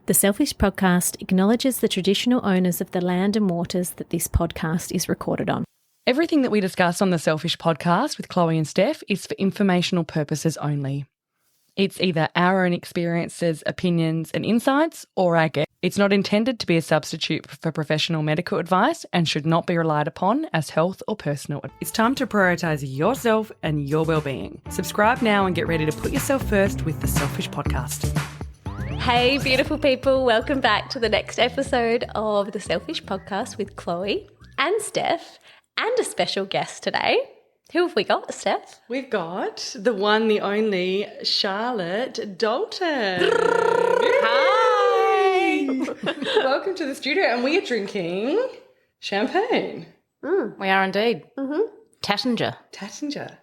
The Selfish Podcast acknowledges the traditional owners of the land and waters that this podcast is recorded on. Everything that we discuss on the Selfish Podcast with Chloe and Steph is for informational purposes only. It's either our own experiences, opinions and insights or our guests. It's not intended to be a substitute for professional medical advice and should not be relied upon as health or personal. It's time to prioritise yourself and your well-being. Subscribe now and get ready to put yourself first with the Selfish Podcast. Hey, beautiful people. Welcome back to the next episode of the Selfish Podcast with Chloe and Steph and a special guest today. Who have we got, Steph? We've got the one, the only Charlotte Dalton. Hi. Welcome to the studio, and we are drinking champagne. We are indeed. Mm-hmm. Taittinger.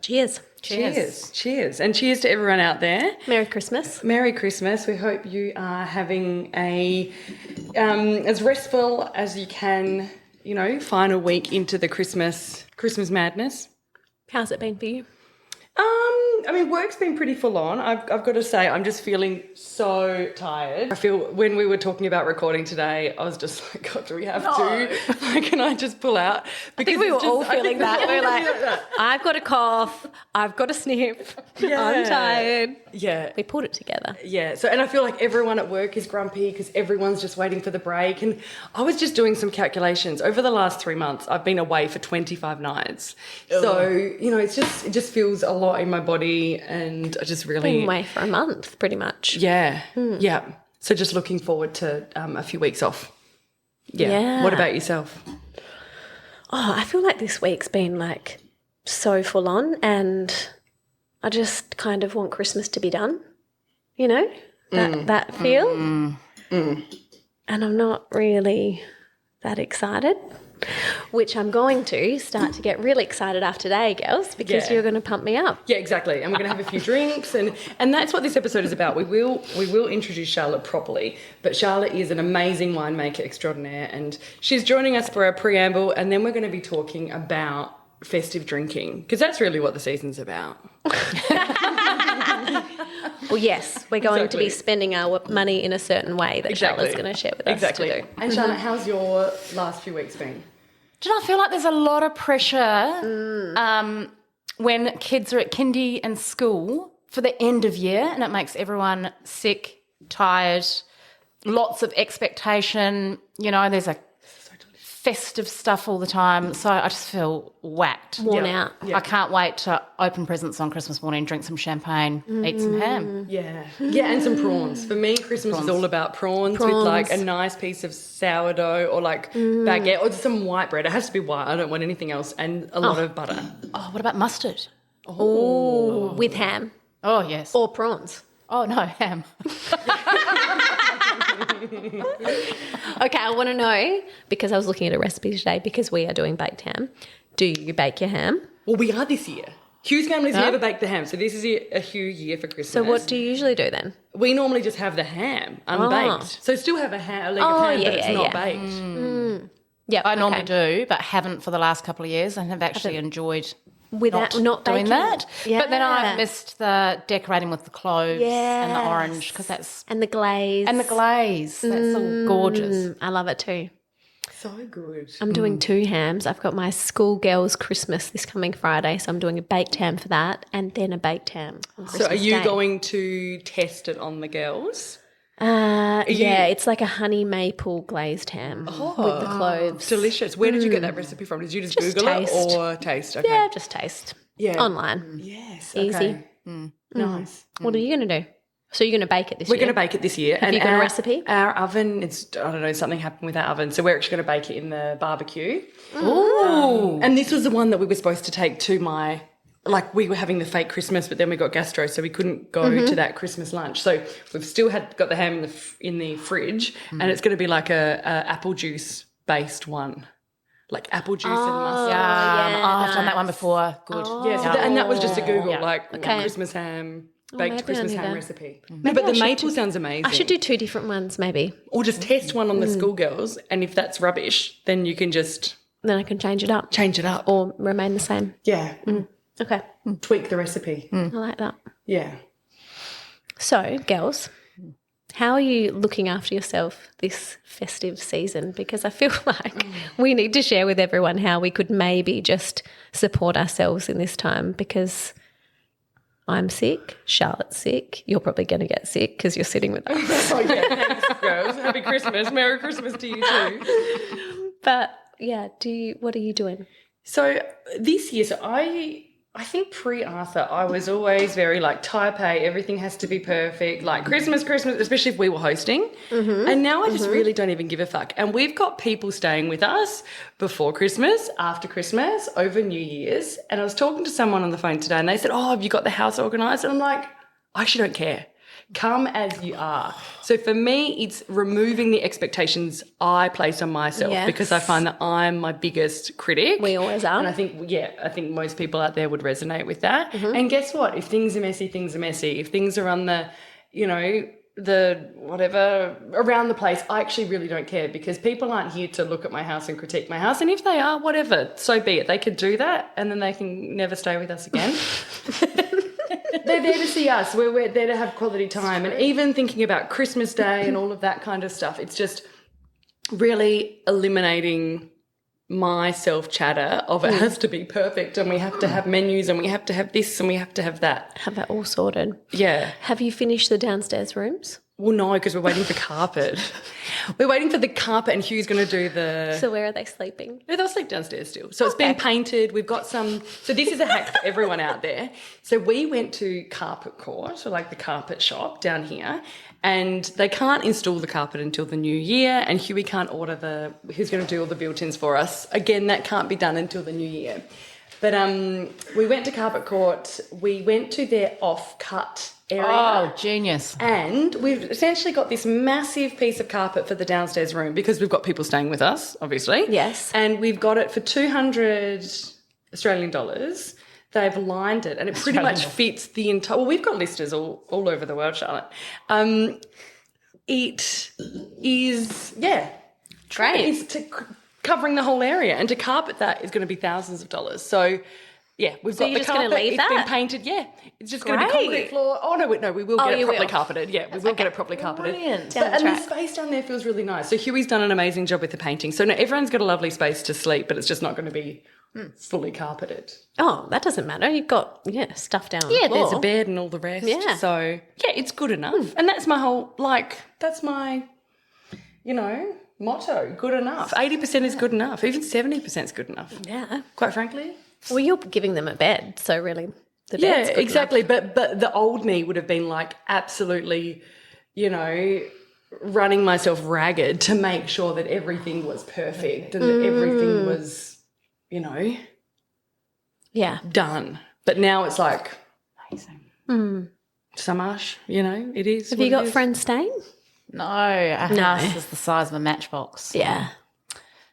Cheers. Cheers. And cheers to everyone out there. Merry Christmas. Merry Christmas. We hope you are having a as restful as you can, final week into the Christmas madness. How's it been for you? Work's been pretty full on. I've got to say, I'm just feeling so tired. I feel when we were talking about recording today, I was just like, God, do we have to? Like, can I just pull out? Because I think we were all feeling that. We were like, I've got a cough, I've got a sniff, I'm tired. Yeah. We pulled it together. Yeah. So, and I feel like everyone at work is grumpy because everyone's just waiting for the break. And I was just doing some calculations. Over the last 3 months, I've been away for 25 nights. Ugh. So, it just feels a lot in my body, and I just really... Been away for a month, pretty much. Yeah. Yeah. So just looking forward to a few weeks off. Yeah. What about yourself? Oh, I feel like this week's been so full on, and I just kind of want Christmas to be done, that feel. And I'm not really that excited, which I'm going to start to get really excited after today, girls, because you're going to pump me up. Yeah, exactly. And we're going to have a few drinks, and that's what this episode is about. We will introduce Charlotte properly, but Charlotte is an amazing winemaker extraordinaire, and she's joining us for our preamble, and then we're going to be talking about festive drinking, because that's really what the season's about. Well, yes, we're going to be spending our money in a certain way that Charlotte's going to share with us to do. And Charlotte, how's your last few weeks been? Do you know, I feel like there's a lot of pressure when kids are at kindy and school for the end of year, and it makes everyone sick, tired, lots of expectation. There's festive stuff all the time, so I just feel whacked. Worn out. I can't wait to open presents on Christmas morning, drink some champagne, eat some ham. Yeah, and some prawns. For me, Christmas is all about prawns with a nice piece of sourdough or baguette or some white bread. It has to be white. I don't want anything else, and a lot of butter. Oh, what about mustard? Oh, with ham. Oh, yes. Or prawns. Oh, no, ham. Okay, I want to know, because I was looking at a recipe today, because we are doing baked ham. Do you bake your ham? Well, we are this year. Hugh's family's never baked the ham, so this is a Hugh year for Christmas. So what do you usually do then? We normally just have the ham unbaked. So still have a leg of ham, but it's not baked. Yeah, I normally do, but haven't for the last couple of years, and have actually enjoyed not doing that. Yeah. But then I've missed the decorating with the cloves and the orange, because that's... And the glaze. That's all gorgeous. I love it too. So good. I'm doing 2 hams. I've got my schoolgirls' Christmas this coming Friday, so I'm doing a baked ham for that, and then a baked ham on Christmas So are you Day. going to test it on the girls? It's like a honey maple glazed ham with the cloves. Delicious. Where did you get that recipe from? Did you just Google taste. it or taste? Okay. Yeah, just taste. Yeah. Online. Yes. Easy. Okay. Nice. What are you going to do? So you're going to bake it this year? We're going to bake it this year. Have you got a recipe? Our oven, something happened with our oven. So we're actually going to bake it in the barbecue. Ooh. And this was the one that we were supposed to take to we were having the fake Christmas, but then we got gastro, so we couldn't go to that Christmas lunch. So we've still got the ham in the fridge, and it's going to be like a apple juice based one. Like apple juice and mustard. I've done that one before. Good. And that was just a Google, Christmas ham, baked Christmas ham recipe. No, but the maple sounds amazing. I should do 2 different ones maybe. Or just test one on the schoolgirls, and if that's rubbish, then you can just... Then I can change it up. Or remain the same. Yeah. Okay. Tweak the recipe. I like that. Yeah. So, girls, How are you looking after yourself this festive season? Because I feel like we need to share with everyone how we could maybe just support ourselves in this time, because I'm sick, Charlotte's sick, you're probably going to get sick because you're sitting with us. Oh, yeah, thanks, girls. Happy Christmas. Merry Christmas to you too. But, yeah, what are you doing? So this year, I think pre-Arthur, I was always very like type A, everything has to be perfect, like Christmas, especially if we were hosting. And now I just really don't even give a fuck. And we've got people staying with us before Christmas, after Christmas, over New Year's. And I was talking to someone on the phone today and they said, oh, have you got the house organised? And I'm like, I actually don't care. Come as you are. So for me, it's removing the expectations I place on myself, because I find that I'm my biggest critic. We always are. And I think most people out there would resonate with that. And guess what? If things are messy, things are messy. If things are on the, the whatever around the place, I actually really don't care, because people aren't here to look at my house and critique my house. And if they are, whatever, so be it. They could do that and then they can never stay with us again. They're there to see us. We're there to have quality time. And even thinking about Christmas Day and all of that kind of stuff, it's just really eliminating my self-chatter of it has to be perfect and we have to have menus and we have to have this and we have to have that. Have that all sorted. Yeah. Have you finished the downstairs rooms? Well, no, because we're waiting for carpet. We're waiting for the carpet and Hugh's going to do the... So where are they sleeping? No, they'll sleep downstairs still. So it's been painted. We've got some... So this is a hack for everyone out there. So we went to Carpet Court, or like the carpet shop down here, and they can't install the carpet until the new year, and Hughie can't order who's going to do all the built-ins for us. Again, that can't be done until the new year. But we went to Carpet Court. We went to their off-cut area. Oh, genius. And we've essentially got this massive piece of carpet for the downstairs room because we've got people staying with us, obviously. Yes. And we've got it for 200 Australian dollars. They've lined it and it pretty much fits the entire... Well, we've got listers all over the world, Charlotte. It is, Great. It's covering the whole area, and to carpet that is going to be thousands of dollars. So... Yeah, we've got you're the just gonna carpet. leave It's that? been painted. Yeah, it's just going to be Great. concrete floor. Oh no, we will get it you properly will. carpeted. Yeah, we will get it properly carpeted. Brilliant. Down the And the track. space down there feels really nice. So Hughie's done an amazing job with the painting. So now everyone's got a lovely space to sleep, but it's just not going to be fully carpeted. Oh, that doesn't matter. You've got, stuff down on the Yeah, floor. there's a bed and all the rest. Yeah. So yeah, it's good enough. And that's my whole that's my, motto. Good enough. 80% is good enough. Even 70% is good enough. Yeah. Quite frankly. Well, you're giving them a bed, so really the bed's good exactly. But the old me would have been like absolutely, running myself ragged to make sure that everything was perfect and that everything was, Yeah. done. But now it's like amazing. Samash, it is. Have you got friends staying? No, our house is the size of a matchbox. Yeah.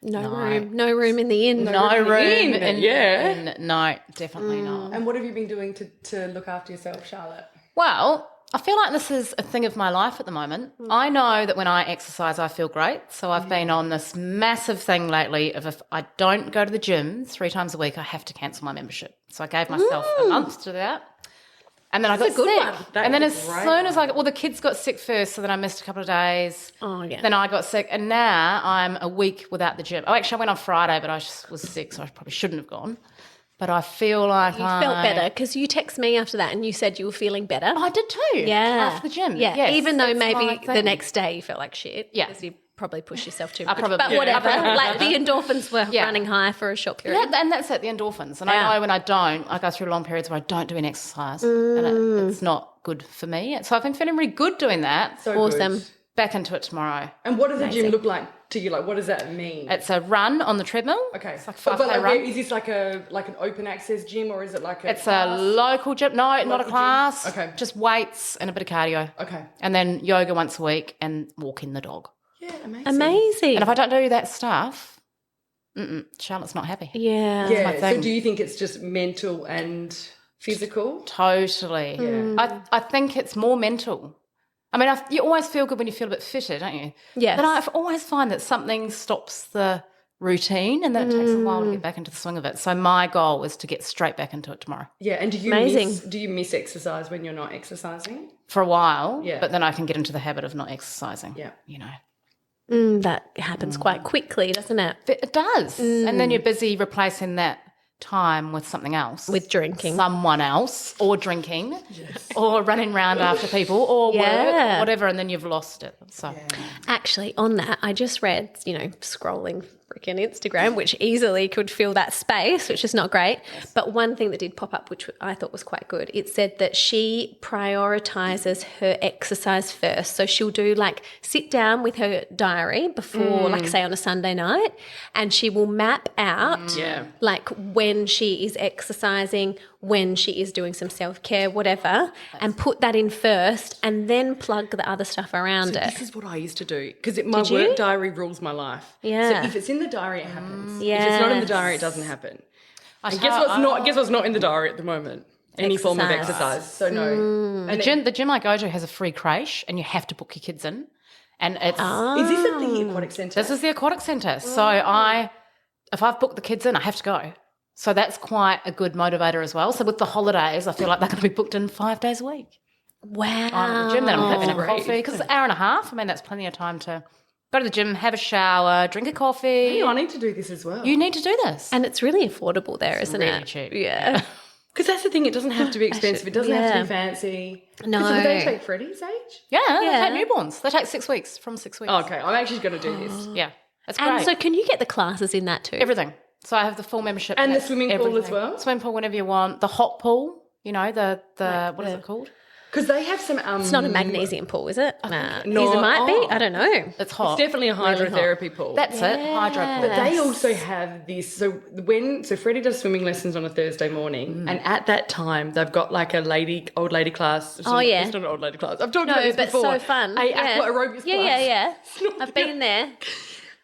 No room. No room in the inn. No room. Yeah. No, definitely not. And what have you been doing to look after yourself, Charlotte? Well, I feel like this is a thing of my life at the moment. I know that when I exercise, I feel great. So I've been on this massive thing lately of if I don't go to the gym 3 times a week, I have to cancel my membership. So I gave myself a month to do that. And then I got a good sick. one. And then as soon as the kids got sick first, so then I missed a couple of days. Oh, yeah. Then I got sick. And now I'm a week without the gym. Oh, actually, I went on Friday, but I just was sick, so I probably shouldn't have gone. But I feel like You felt better because you texted me after that and you said you were feeling better. I did too. Yeah. After the gym. Yeah. Yes, Even though that's maybe my the thing. next day you felt like shit. Yeah. Because you probably pushed yourself too I much. probably- But yeah. whatever. I probably- Like the endorphins were Yeah. running high for a short period. And that's it, the endorphins. And Yeah. I know when I go through long periods where I don't do any exercise and it's not good for me. So I've been feeling really good doing that. So Awesome. good. Back into it tomorrow. And what does the gym look like to you? Like, what does that mean? It's a run on the treadmill. Okay. It's like a but 5K like, run. is this like an open access gym or is it like a It's class? a local gym. No, not a Local gym. class. Okay. Just weights and a bit of cardio. Okay. And then yoga once a week and walking the dog. Yeah, amazing. Amazing. And if I don't do that stuff, Charlotte's not happy. yeah. my Yeah. So thing. do you think it's just mental and physical? Totally. Yeah. I think it's more mental. I mean, you always feel good when you feel a bit fitter, don't you? Yes. But I always find that something stops the routine and then it takes a while to get back into the swing of it. So my goal is to get straight back into it tomorrow. Yeah. And do you Amazing. miss exercise when you're not exercising? for a while, Yeah. but then I can get into the habit of not exercising. Yeah. That happens quite quickly, doesn't it? It does. And then you're busy replacing that time with something else. With drinking. Someone else, or drinking, or running around after people, or work, or whatever, and then you've lost it. So Actually, on that, I just read, scrolling freaking Instagram, which easily could fill that space, which is not great. But one thing that did pop up, which I thought was quite good, it said that she prioritizes her exercise first. So she'll do sit down with her diary before, say on a Sunday night, and she will map out when she is exercising, when she is doing some self-care, whatever, and put that in first and then plug the other stuff around it. This is what I used to do because my work diary rules my life. Yeah. So if it's in the diary, it happens. Yes. If it's not in the diary, it doesn't happen. And guess what's not in the diary at the moment? Any form of exercise. So no. the gym I go to has a free creche, and you have to book your kids in. And it's Is this at the aquatic centre? this is the aquatic centre. So if I've booked the kids in, I have to go. So that's quite a good motivator as well. So with the holidays, I feel like they're going to be booked in 5 days a week. Wow. I'm at the gym, then I'm having a coffee because it's an hour and a half. I mean, that's plenty of time to go to the gym, have a shower, drink a coffee. Hey, I need to do this as well. You need to do this. And it's really affordable there, isn't really it? cheap. Yeah. Because that's the thing, it doesn't have to be expensive. It doesn't have to be fancy. No. So would they take Freddie's age? Yeah, they take newborns. They take 6 weeks, from 6 weeks. Oh, okay, I'm actually going to do this. Yeah, it's great. And so can you get the classes in that too? Everything. So I have the full membership. And the that's swimming pool as well? Swimming pool whenever you want. The hot pool, the what is it called? Because they have some... It's not a magnesium pool, is it? Nah. No. It might be. I don't know. It's hot. It's definitely a hydrotherapy pool. That's it, hydro pool. But they also have this. So Freddie does swimming lessons on a Thursday morning, and at that time they've got old lady class. Oh, yeah. It's not an old lady class. I've talked No, about this but before. so fun. Aqua aerobics class. Yeah. I've been there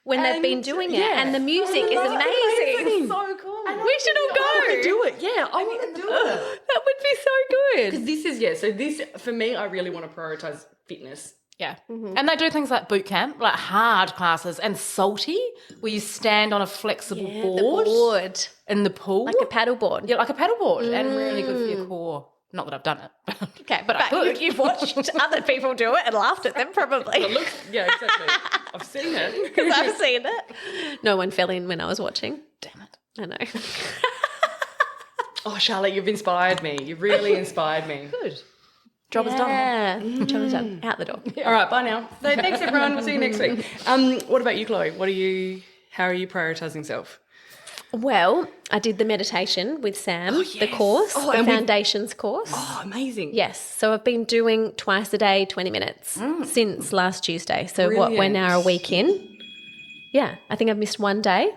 when they've been doing it, and the music is amazing. It's so cool. We should all go. I want to do it. Yeah, I want to do it. That would be so good. Because this is So this for me, I really want to prioritize fitness. Yeah. And they do things like boot camp, like hard classes, and salty, where you stand on a flexible board in the pool. Like a paddle board. Yeah, like a paddle board, and really good for your core. Not that I've done it. Okay, but you've watched other people do it and laughed at them probably. Yeah, exactly. I've seen it. Because I've seen it. No one fell in when I was watching. Damn it. I know. Oh, Charlotte, you've inspired me. You've really inspired me. Good. Job is done. Yeah. Job is done. Out the door. All right, bye now. So thanks everyone. We'll see you next week. What about you, Chloe? How are you prioritising self? Well, I did the meditation with Sam, the course, the foundations course. Oh, amazing. Yes. So I've been doing twice a day, 20 minutes since last Tuesday. So we're now a week in. Yeah. I think I've missed one day.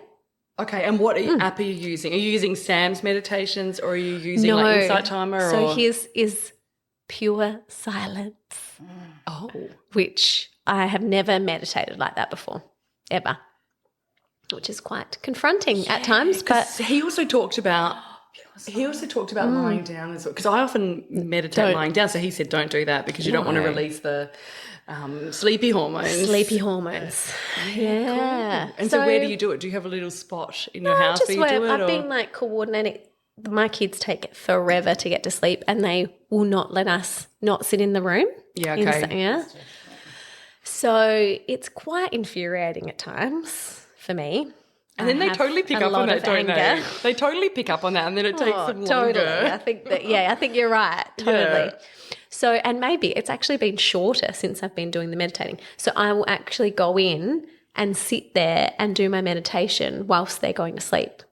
Okay, and what app are you using? Are you using Sam's meditations or are you using Insight Timer? So his is pure silence. Oh. Which I have never meditated like that before, ever. Which is quite confronting at times. But he also talked about lying down as well. Because I often meditate lying down. So he said don't do that because you don't want to release the sleepy hormones. Yeah. Cool. And so where do you do it? Do you have a little spot in your house where you do it? I've been coordinating. My kids take forever to get to sleep and they will not let us not sit in the room. Yeah, okay. Yeah. So it's quite infuriating at times for me. And then they totally pick up on that, don't they? They totally pick up on that and then it takes them longer. Totally. I think you're right. Totally. Yeah. So, and maybe it's actually been shorter since I've been doing the meditating. So I will actually go in and sit there and do my meditation whilst they're going to sleep.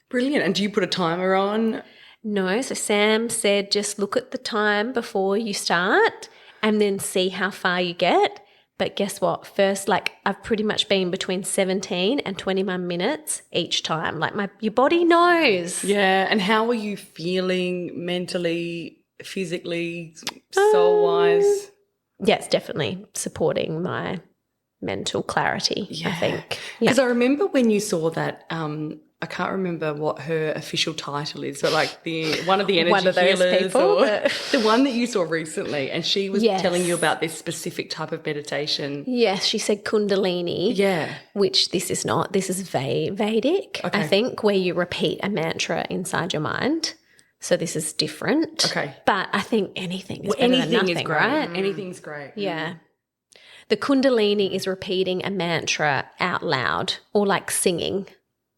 Brilliant. And do you put a timer on? No. So Sam said just look at the time before you start and then see how far you get. But guess what? First, I've pretty much been between 17 and 21 minutes each time. Your body knows. Yeah. And how are you feeling mentally, physically, soul-wise? Yeah, it's definitely supporting my mental clarity, I think. Because I remember when you saw that, I can't remember what her official title is, but one of the energy one of those healers people, or the one that you saw recently, and she was telling you about this specific type of meditation. Yes, she said Kundalini. Yeah. Which this is not. This is Vedic, I think, where you repeat a mantra inside your mind. So this is different. Okay. But I think anything is better than nothing, is great. right? Anything's great. Yeah. The Kundalini is repeating a mantra out loud or like singing.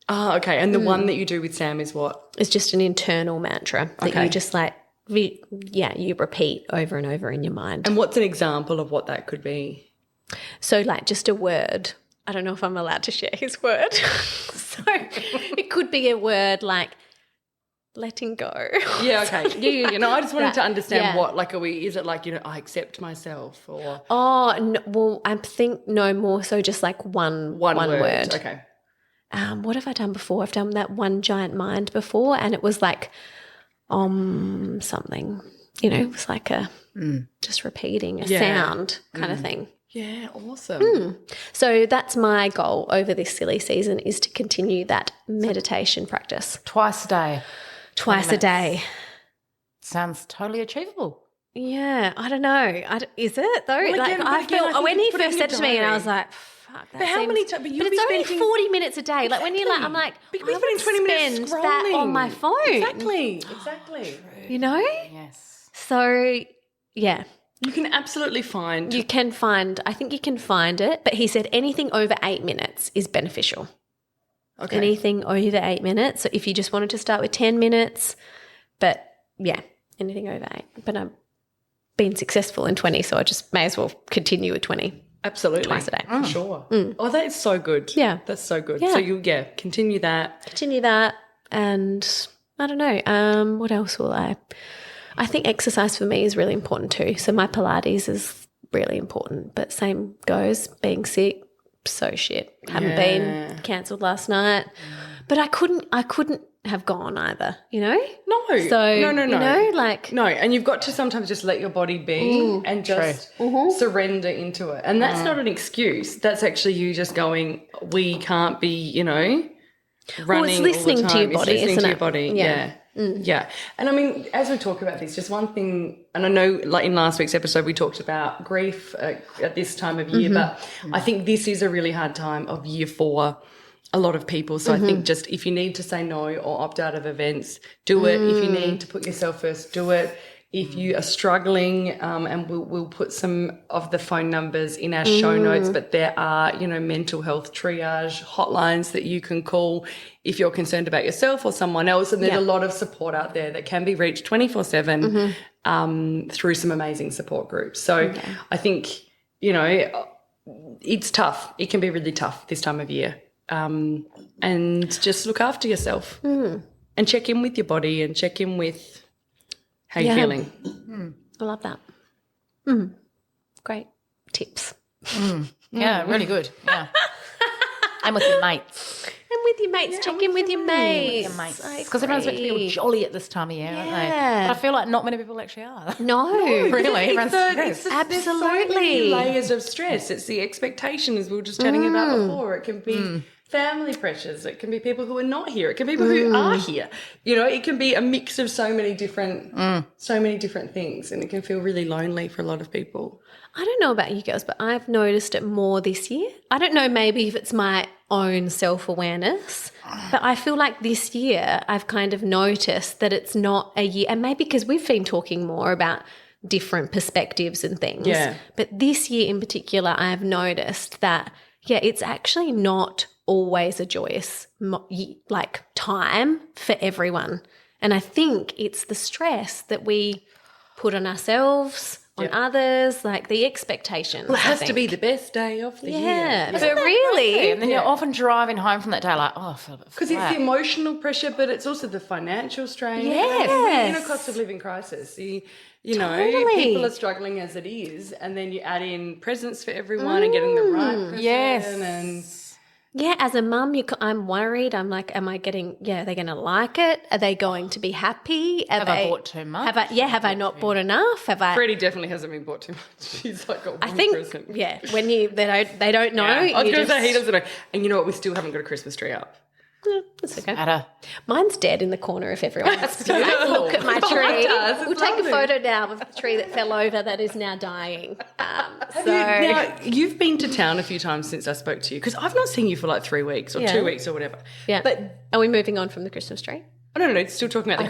Oh, okay. And the one that you do with Sam is what? It's just an internal mantra that you just like, you repeat over and over in your mind. And what's an example of what that could be? So like just a word. I don't know if I'm allowed to share his word. So it could be a word like letting go. Yeah, okay. Yeah. You know, I just wanted to understand what, like, is it like, I accept myself or? Oh, no, well, I think more so just like one word. Okay. What have I done before? I've done that one giant mind before, and it was like something, it was like a just repeating a sound kind of thing. Yeah, awesome. So that's my goal over this silly season, is to continue that meditation practice. Twice a day. Twice a day. Sounds totally achievable. Yeah, I don't know. Is it though? Well, like again, I felt when he first said to me, and I was diary. like, fuck, that But how many times? But it's only 40 minutes a day. Like when you're like, I'm like, But I you're spending would 20 minutes spend that scrolling. on my phone. Exactly. You know? Yes. So, yeah. You can absolutely find. I think you can find it, but he said anything over 8 minutes is beneficial. Okay. Anything over 8 minutes. So if you just wanted to start with 10 minutes, but yeah, anything over 8. But I've been successful in 20, so I just may as well continue with 20. Absolutely. Twice a day. For sure. Oh, that is so good. Yeah. That's so good. Yeah. So continue that. Continue that, and I don't know, what else will I think exercise for me is really important too. So my Pilates is really important, but same goes, being sick, so shit. Haven't been, cancelled last night. But I couldn't have gone either, No. So, No. like. No, and you've got to sometimes just let your body be and just surrender into it. And that's not an excuse. That's actually you just going, we can't be, running It's listening all the time. to your body, it's listening isn't to it? your body. Yeah. Yeah. And I mean, as we talk about this, just one thing, and I know like in last week's episode we talked about grief at this time of year, but I think this is a really hard time of year for a lot of people. So I think just if you need to say no or opt out of events, do it. If you need to put yourself first, do it. If you are struggling, and we'll put some of the phone numbers in our show notes, but there are, mental health triage hotlines that you can call if you're concerned about yourself or someone else. And there's a lot of support out there that can be reached 24/7 through some amazing support groups. So I think, it's tough. It can be really tough this time of year. And just look after yourself and check in with your body and check in with how you're feeling. I love that. Great tips. Yeah, really good. Yeah. And with your mates. And with your mates, check in with your mates. Because everyone's meant to be all jolly at this time of year, aren't they? Yeah. But I feel like not many people actually are. No. Really, everyone's stressed. There's so many layers of stress. It's the expectations we were just chatting about before. It can be family pressures. It can be people who are not here. It can be people who are here. It can be a mix of so many different things, and it can feel really lonely for a lot of people. I don't know about you girls, but I've noticed it more this year. I don't know, maybe if it's my own self-awareness, but I feel like this year I've kind of noticed that it's not a year, and maybe because we've been talking more about different perspectives and things. Yeah. But this year in particular, I've noticed that, it's actually not always a joyous time for everyone. And I think it's the stress that we put on ourselves, on others, like the expectations. Well, it has to be the best day of the year. Yeah, but really. And then you're often driving home from that day like, I feel a bit Because it's the emotional pressure, but it's also the financial strain. Yes. We're in a cost of living crisis. Totally. People are struggling as it is, and then you add in presents for everyone and getting the right present. Yes. And Yeah, as a mum, I'm worried. I'm like, am I getting, are they going to like it? Are they going to be happy? Have I bought too much? Have I not bought enough? Freddie definitely hasn't been bought too much. She's like got one present. When they don't know. Yeah. I was going to say he doesn't know. And you know what? We still haven't got a Christmas tree up. That's okay. Matter. Mine's dead in the corner if everyone wants to beautiful. look at my It's tree. behind us. We'll It's take lovely. a photo now of the tree that fell over that is now dying. Now, you've been to town a few times since I spoke to you, because I've not seen you for like 3 weeks or 2 weeks or whatever. Yeah. But are we moving on from the Christmas tree? Oh, no, still talking about the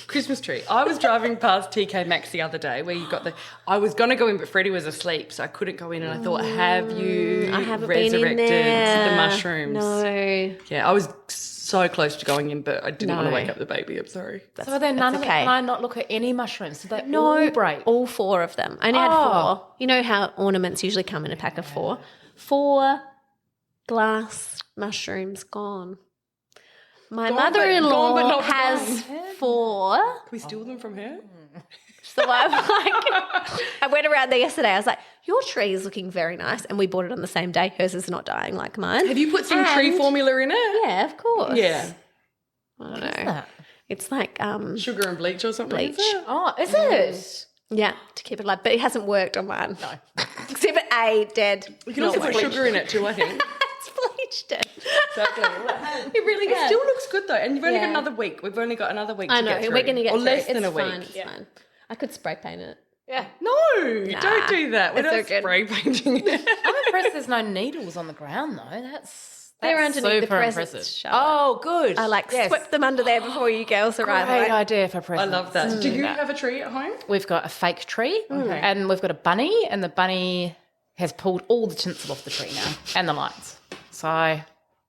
Christmas tree. I was driving past TK Maxx the other day where you got I was going to go in, but Freddie was asleep, so I couldn't go in, and I thought, have you I haven't resurrected been in there. the mushrooms? No. Yeah, I was so close to going in, but I didn't want to wake up the baby. I'm sorry. So are there none of them? okay. Can I not look at any mushrooms? Did they all break? All 4 of them. I only had 4. You know how ornaments usually come in a pack of 4? 4 glass mushrooms gone. My mother-in-law gone but not has 4. Can we steal them from her? So I'm like, I went around there yesterday. I was like, your tree is looking very nice. And we bought it on the same day. Hers is not dying like mine. Have you put some tree formula in it? Yeah, of course. Yeah. I don't know. It's like Sugar and bleach or something? bleach. Oh, is it? Yeah, to keep it alive. But it hasn't worked on mine. No. Exhibit A, dead. You can also put sugar in it too, I think. It's bleached it. Exactly. It really It has. still looks good though, and you've only got Yeah. another week. We've only got another week I to know, get through. we're going to get or through. less It's than a fine. week. It's fine. I could spray paint it. Yeah. No, don't do that. We're It's not so good. spray painting it. I'm impressed there's no needles on the ground though. That's They're underneath the super presents, impressive. Charlotte. Oh, good. I swept them under there before you girls arrived. Great Right? idea for I presents. love that. Do you have a tree at home? We've got a fake tree Okay. and we've got a bunny, and the bunny has pulled all the tinsel off the tree now and the lights. So,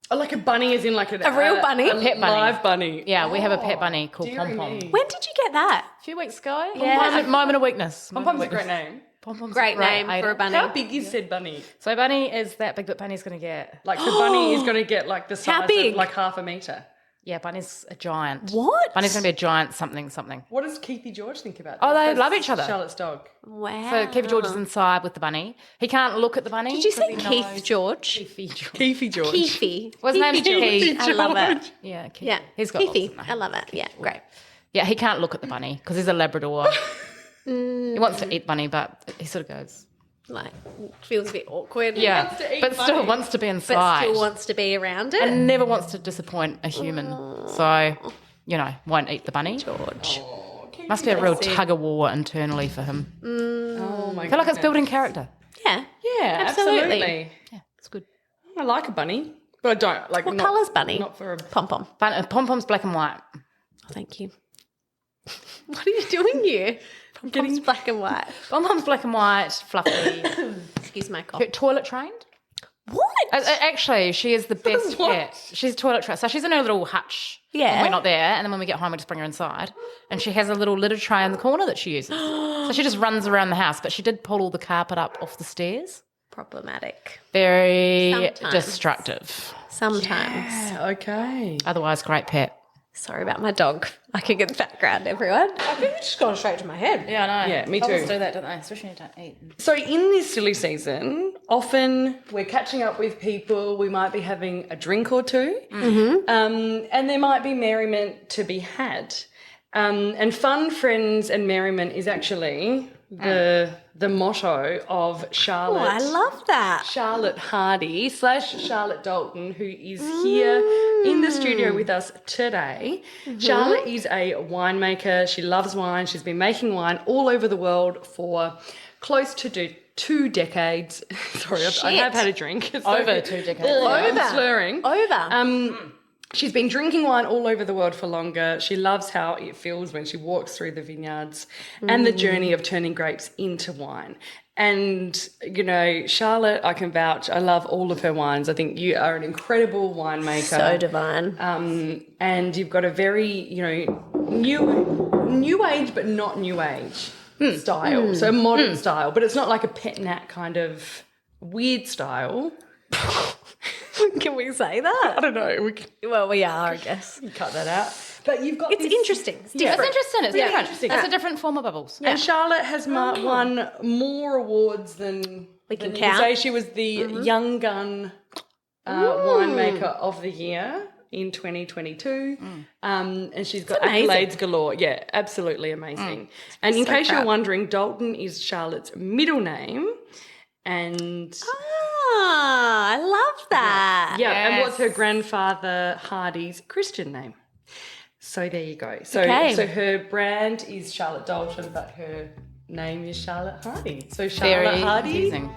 Oh, like a bunny is in like a real bunny? A pet bunny. live bunny. yeah, we have a pet bunny called dearie Pom Pom. me. When did you get that? A few weeks ago. Yeah. Moment of weakness. Pom Pom's a great name. Pom Pom's Great name for a bunny. How big is said bunny? So bunny is that big that bunny's going to get. Like the bunny is going to get like the size big? of like half a metre. Yeah, bunny's a giant. What? Bunny's going to be a giant something. What does Keithy George think about Oh, this? they That's love each other. Charlotte's dog. Wow. So Keith George is inside with the bunny. He can't look at the bunny. Did you say 'cause he Keith knows- George? Keithy George. Keithy. Well, his name's Keithy. Keith. I love it. Yeah, Keith. Yeah. He's got Keithy. lots of I love it. Yeah, great. Yeah, he can't look at the bunny because he's a Labrador. He wants to eat bunny, but he sort of goes. Like, feels a bit awkward. Yeah, wants to eat but still bunny. wants to be But inside still wants to be around it. and never wants to disappoint a human. So, won't eat the bunny. George. Must be a real tug of war internally for him. Oh my I feel like it's building character. Yeah. Yeah, Absolutely. absolutely. Yeah, it's good. I like a bunny, but I don't like. What not, colour's bunny? Not for a. Pom Pom. Pom Pom's black and white. Oh, thank you. What are you doing here? Pom Pom's black and white. Pom Pom's black and white, fluffy. Excuse my cough. Toilet trained. What? Actually, she is the best pet. She's toilet trained. So she's in her little hutch Yeah. when we're not there. And then when we get home, we just bring her inside. And she has a little litter tray in the corner that she uses. So she just runs around the house. But she did pull all the carpet up off the stairs. Problematic. Very Sometimes. destructive. Sometimes. Yeah, okay. Otherwise, great pet. Sorry about my dog. I can get the background, everyone. I think it's just gone straight to my head. Yeah, I know. Yeah, me too. Dogs do that, don't they? Especially when you don't eat. So in this silly season, often we're catching up with people. We might be having a drink or two, and there might be merriment to be had. And fun, friends, and merriment is actually the motto of Charlotte. Oh, I love that. Charlotte Hardy / Charlotte Dalton, who is here in the studio with us today. Charlotte is a winemaker. She loves wine. She's been making wine all over the world for close to 2 decades. Sorry, I have had a drink. It's Over 2 decades. I'm slurring. Over. She's been drinking wine all over the world for longer. She loves how it feels when she walks through the vineyards and the journey of turning grapes into wine. And, Charlotte, I can vouch, I love all of her wines. I think you are an incredible winemaker. So divine. And you've got a very, new age, but not new age style. So a modern style, but it's not like a pet nat kind of weird style. Can we say that? I don't know. Well, we are, I guess. Cut that out. But you've got It's this, interesting. It's It's different. interesting. It's Yeah, different. interesting. It's a different form of bubbles. And Charlotte has won more awards than We can than you count. say. She was the Young Gun winemaker of the year in 2022. And she's got amazing. accolades galore. Yeah, absolutely amazing. And in case you're wondering, Dalton is Charlotte's middle name. And Ah, I love that. and what's her Yes. grandfather Hardy's Christian name? So there you go. So Okay. so her brand is Charlotte Dalton, but her name is Charlotte Hardy. So Charlotte Very Hardy, confusing.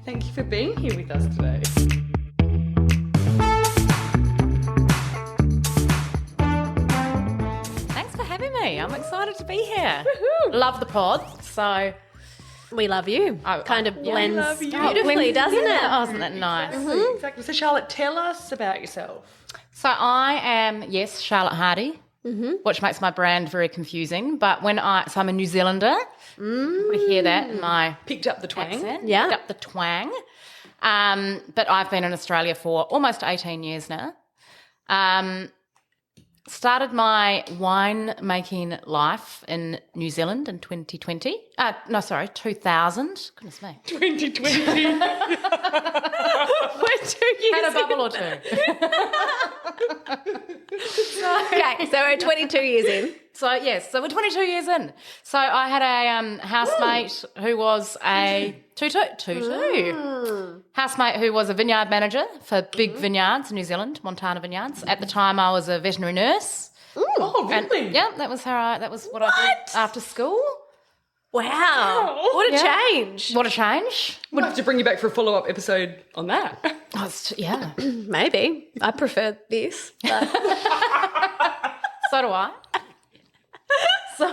thank you for being here with us today. excited to be here. Love the pod. So We love you. Kind of blends love you. beautifully, doesn't it? Oh, isn't that nice? Exactly. So, Charlotte, tell us about yourself. So I am, yes, Charlotte Hardy, which makes my brand very confusing. But so I'm a New Zealander. You hear that in my Picked up the twang. accent. Yeah. Picked up the twang. But I've been in Australia for almost 18 years now. Started my wine making life in New Zealand in 2020. 2000. Goodness me. 2020. We're 2 years Had a bubble or two. Okay, so we're 22 years in. So we're 22 years in. So I had a housemate who was a housemate who was a vineyard manager for big vineyards in New Zealand, Montana vineyards. At the time, I was a veterinary nurse. Oh, really? And, yeah, that was what I did after school. Wow. What a change. What a change! We'll have to bring you back for a follow-up episode on that. Oh, yeah, Maybe. I prefer this. But so do I. So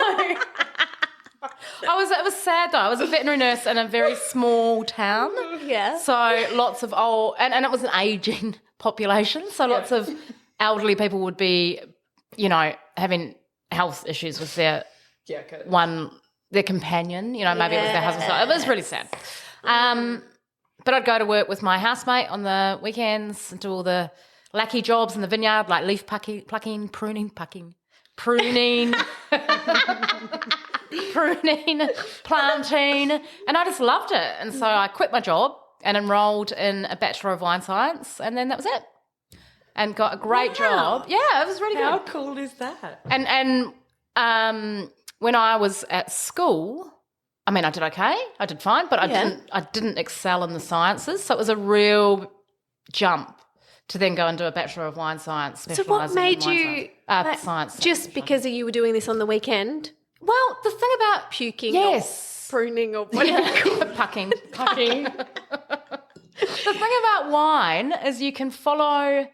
it was sad though. I was a veterinary nurse in a very small town. yeah. So lots of old, and it was an ageing population. So lots of elderly people would be, having health issues with their their companion. Maybe it was their husband. So it was really sad. But I'd go to work with my housemate on the weekends and do all the lackey jobs in the vineyard, like leaf plucking, pruning, planting, and I just loved it. And so I quit my job and enrolled in a Bachelor of Wine Science, and then that was it. And got a great job. Yeah, it was really How good. cool is that? And when I was at school, I mean, I did okay. I did fine, but I didn't excel in the sciences. So it was a real jump to then go and do a Bachelor of Wine Science. So what made you science? Just because you were doing this on the weekend? Well, the thing about Puking yes, or pruning or whatever. pucking. The thing about wine is you can follow.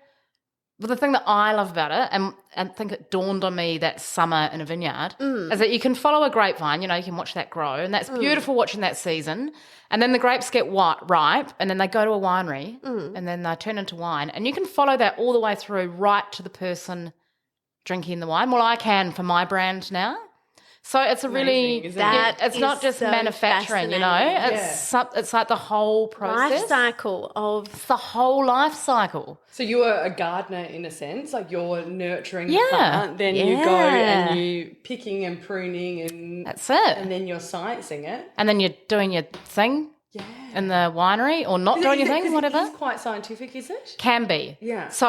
Well, the thing that I love about it, and I think it dawned on me that summer in a vineyard, is that you can follow a grapevine, you can watch that grow, and that's beautiful watching that season. And then the grapes get ripe, and then they go to a winery, and then they turn into wine. And you can follow that all the way through right to the person drinking the wine. Well, I can for my brand now. So it's a really Amazing, isn't it? it's not just so manufacturing, it's like the whole process. life cycle of It's the whole life cycle. So you're a gardener in a sense, like you're nurturing the Yeah. plant, then you go and you picking and pruning and That's it. and then you're sciencing it. And then you're doing your thing Yeah. in the winery or not doing your thing, whatever. It's quite scientific, is it? Can be. Yeah. So,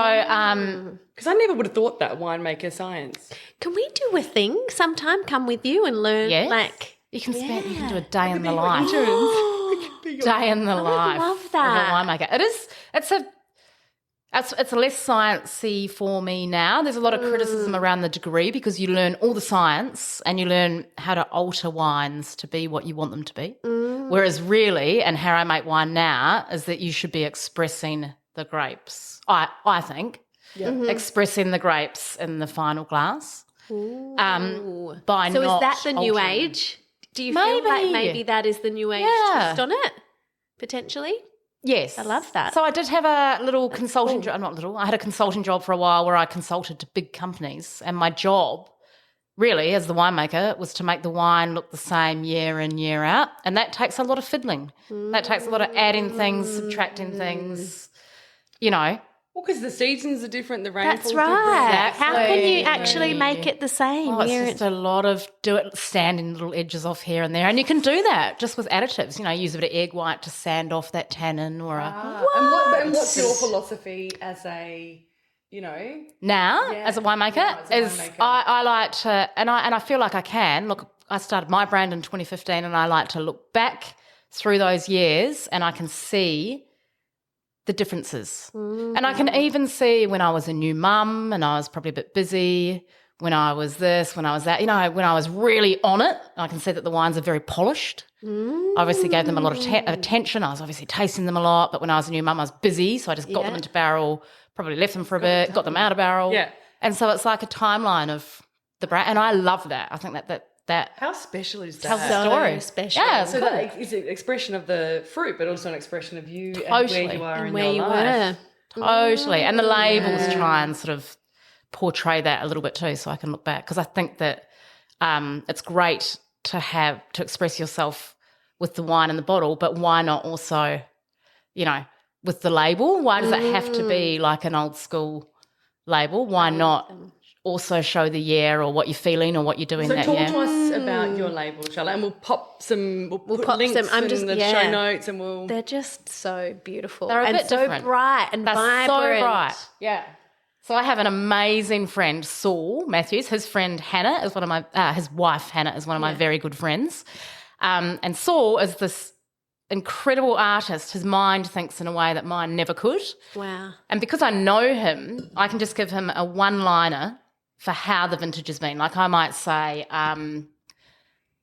Because I never would have thought that winemaker science. Can we do a thing sometime? Come with you and learn yes. You can do a day in the life. Day in the life love that. of a winemaker. It's less sciencey for me now. There's a lot of criticism around the degree because you learn all the science and you learn how to alter wines to be what you want them to be. Whereas really, and how I make wine now, is that you should be expressing the grapes. I think expressing the grapes in the final glass. By So not is that the new altering. age? Do you feel like maybe that is the new age twist on it? Potentially? Yes. I love that. So I did have a little consulting job. Not little. I had a consulting job for a while where I consulted to big companies, and my job really as the winemaker was to make the wine look the same year in, year out, and that takes a lot of fiddling. That takes a lot of adding things, subtracting things, Well, because the seasons are different, the rainfall's That's right. Exactly. How can you actually make it the same? Oh, it's just a lot of standing little edges off here and there. And you can do that just with additives. Use a bit of egg white to sand off that tannin or And what's your philosophy as a, Now, as a winemaker, I like to, and I feel like I can. Look, I started my brand in 2015 and I like to look back through those years and I can see the differences. And I can even see when I was a new mum and I was probably a bit busy, when I was this, when I was that, when I was really on it, I can see that the wines are very polished. I obviously gave them a lot of attention. I was obviously tasting them a lot, but when I was a new mum, I was busy, so I just got them into barrel, probably left them for a bit, got them out of barrel. Yeah. And so it's like a timeline of the brand, and I love that. I think that How special is that? tells a story. Special. Yeah, So that is an expression of the fruit, but also an expression of you and Totally. where you are And in where your you life. were. Totally. And the labels try and sort of portray that a little bit too, so I can look back, because I think that it's great to express yourself with the wine and the bottle, but why not also, with the label? Why does it have to be like an old school label? Why not also show the year or what you're feeling or what you're doing So that talk year? to us about your label, Charlotte, and we'll put pop links some. in the show notes, and we'll. They're just so beautiful. They're a and bit so different. bright and They're vibrant. so bright. Yeah. So I have an amazing friend, Saul Matthews. His friend Hannah is one of my, his wife Hannah is one of my very good friends. And Saul is this incredible artist. His mind thinks in a way that mine never could. Wow. And because I know him, I can just give him a one-liner for how the vintage has been. Like I might say,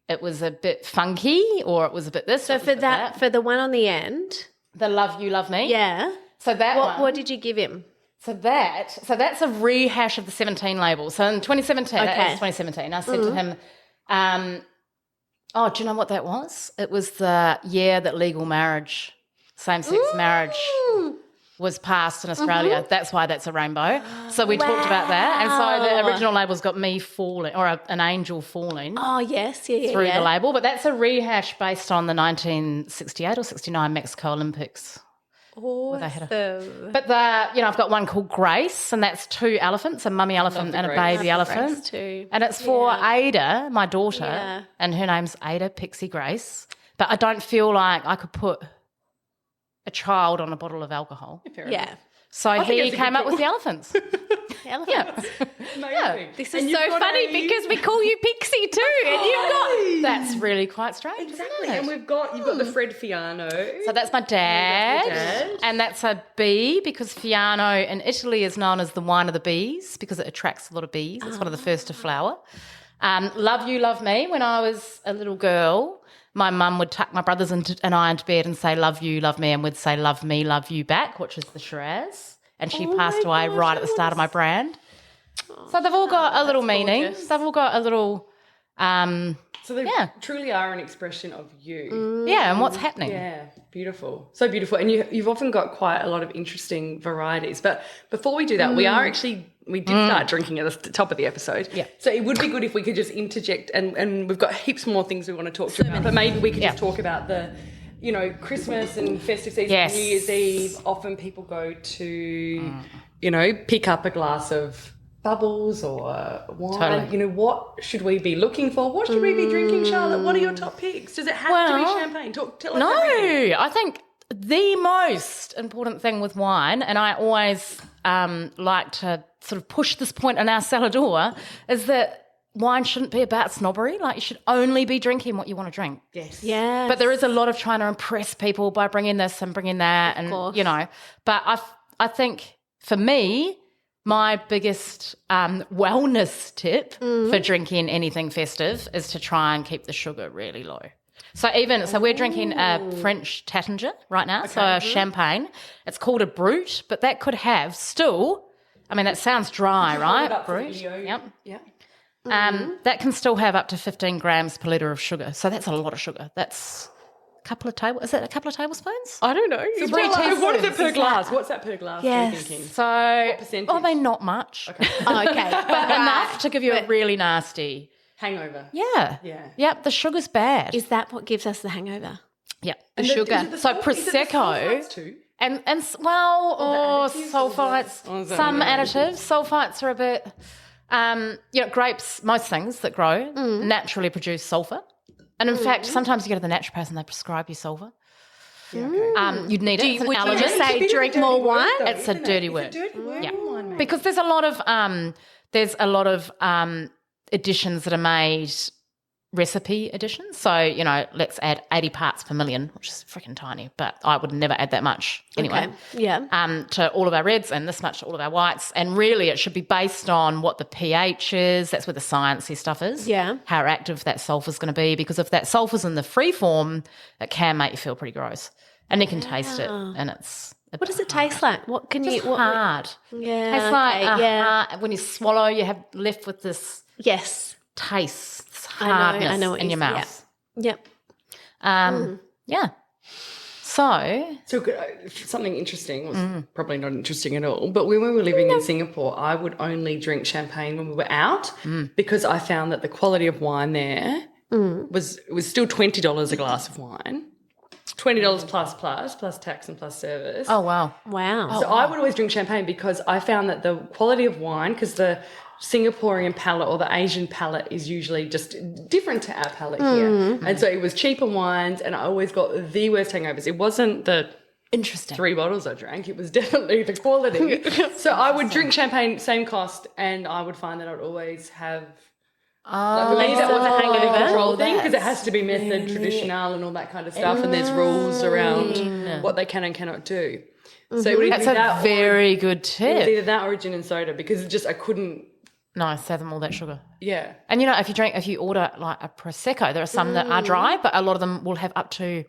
it was a bit funky, or it was a bit this. So for that, for the one on the end, the Love You Love Me. yeah. So that one. What did you give him? So that's a rehash of the 17 label. So in 2017, that Okay. is 2017, I said to him, do you know what that was? It was the year that legal marriage, same-sex marriage was passed in Australia. That's why that's a rainbow. So we talked about that. And so the original label's got me falling, or an angel falling Oh, yes. Yeah. through the label. But that's a rehash based on the 1968 or 69 Mexico Olympics. Awesome. But I've got one called Grace, and that's 2 elephants, a mummy elephant and a baby elephant. Grace too. And it's for Ada, my daughter, Yeah. and her name's Ada Pixie Grace. But I don't feel like I could put a child on a bottle of alcohol. Yeah. So think he it's a good came up call. with the elephants. Elephants. Amazing. This And is you've so got funny because we call you Pixie too, and you've got. That's really quite strange, Exactly. isn't And it? you've got the Fred Fiano. So that's my dad, That's your dad. and that's a bee, because Fiano in Italy is known as the wine of the bees because it attracts a lot of bees. It's one of the first to flower. Love You, Love Me. When I was a little girl, my mum would tuck my brothers and I into bed and say, love you, love me, and we'd say, love me, love you back, which is the Shiraz. And she passed away right at the start of my brand. So they've all got a little meaning. gorgeous. They've all got a little, So they truly are an expression of you. and what's happening. Yeah, beautiful. So beautiful. And you've often got quite a lot of interesting varieties. But before we do that, we did start drinking at the top of the episode. Yeah. So it would be good if we could just interject, and we've got heaps more things we want to talk to you about. But maybe we could just talk about the, Christmas and festive season, Yes. New Year's Eve. Often people go to, pick up a glass of bubbles or wine. Totally. What should we be looking for? What should we be drinking, Charlotte? What are your top picks? Does it have to be champagne? Tell us everything. No, I think the most important thing with wine, and I always like to sort of push this point in our Salador, is that wine shouldn't be about snobbery. Like, you should only be drinking what you want to drink. Yes. Yeah. But there is a lot of trying to impress people by bringing this and bringing that, and course. But I think for me, my biggest wellness tip for drinking anything festive is to try and keep the sugar really low. So we're drinking a French Taittinger right now, so a champagne. It's called a Brut, but that could have still, that sounds dry, right? Brut. Yep. Yeah. That can still have up to 15 grams per litre of sugar. So that's a lot of sugar. That's a couple of tablespoons? I don't know. So Three what is it teaspoons. per glass? What's that per glass? Yes. You're thinking? So, percentage? not much. Okay. But enough to give you a really nasty. Hangover. Yeah. Yeah. Yep, the sugar's bad. Is that what gives us the hangover? Yep. And sugar. Is it the So sulf- is it the Prosecco- sulfites too? And additives sulfites, or is that some what it is? additives. Sulfites are a bit, grapes, most things that grow naturally produce sulfur. And in fact, sometimes you go to the naturopath and they prescribe you sulfur. Yeah, okay. You'd need it. It's an would you element. just say It's a bit of a drink dirty more word, wine? though, It's a isn't it? dirty It's word. a dirty word. Yeah. Wine, mate. Because there's a lot of additions that are made, recipe additions. So, let's add 80 parts per million, which is freaking tiny, but I would never add that much anyway. Okay. Yeah. To all of our reds and this much to all of our whites. And really it should be based on what the pH is. That's where the sciencey stuff is. Yeah. How active that sulphur's going to be, because if that sulphur's in the free form, it can make you feel pretty gross. And you can taste it, and it's a What bit does it taste like? What can Just you? What, hard. Yeah. It's like okay, yeah. when you swallow, you have left with this Yes. tastes I know hardness what in you- your mouth. Yep. Yeah. So, Something interesting was probably not interesting at all, but when we were living in Singapore, I would only drink champagne when we were out because I found that the quality of wine there was still $20 a glass of wine, $20 plus tax and plus service. oh, wow. Wow. So I would always drink champagne because I found that the quality of wine, because the Singaporean palate or the Asian palate is usually just different to our palate here. And so it was cheaper wines and I always got the worst hangovers. It wasn't the Interesting. 3 bottles I drank, it was definitely the quality. So I would drink champagne, same cost, and I would find that I'd always have... for me, that was a hangover control thing because it has to be method, traditional and all that kind of stuff, and there's rules around what they can and cannot do. So it would either That's be that a very good it was tip. either that or gin and soda because it just I couldn't. No, save them all that sugar. Yeah. And, if you order like a Prosecco, there are some that are dry, but a lot of them will have up to,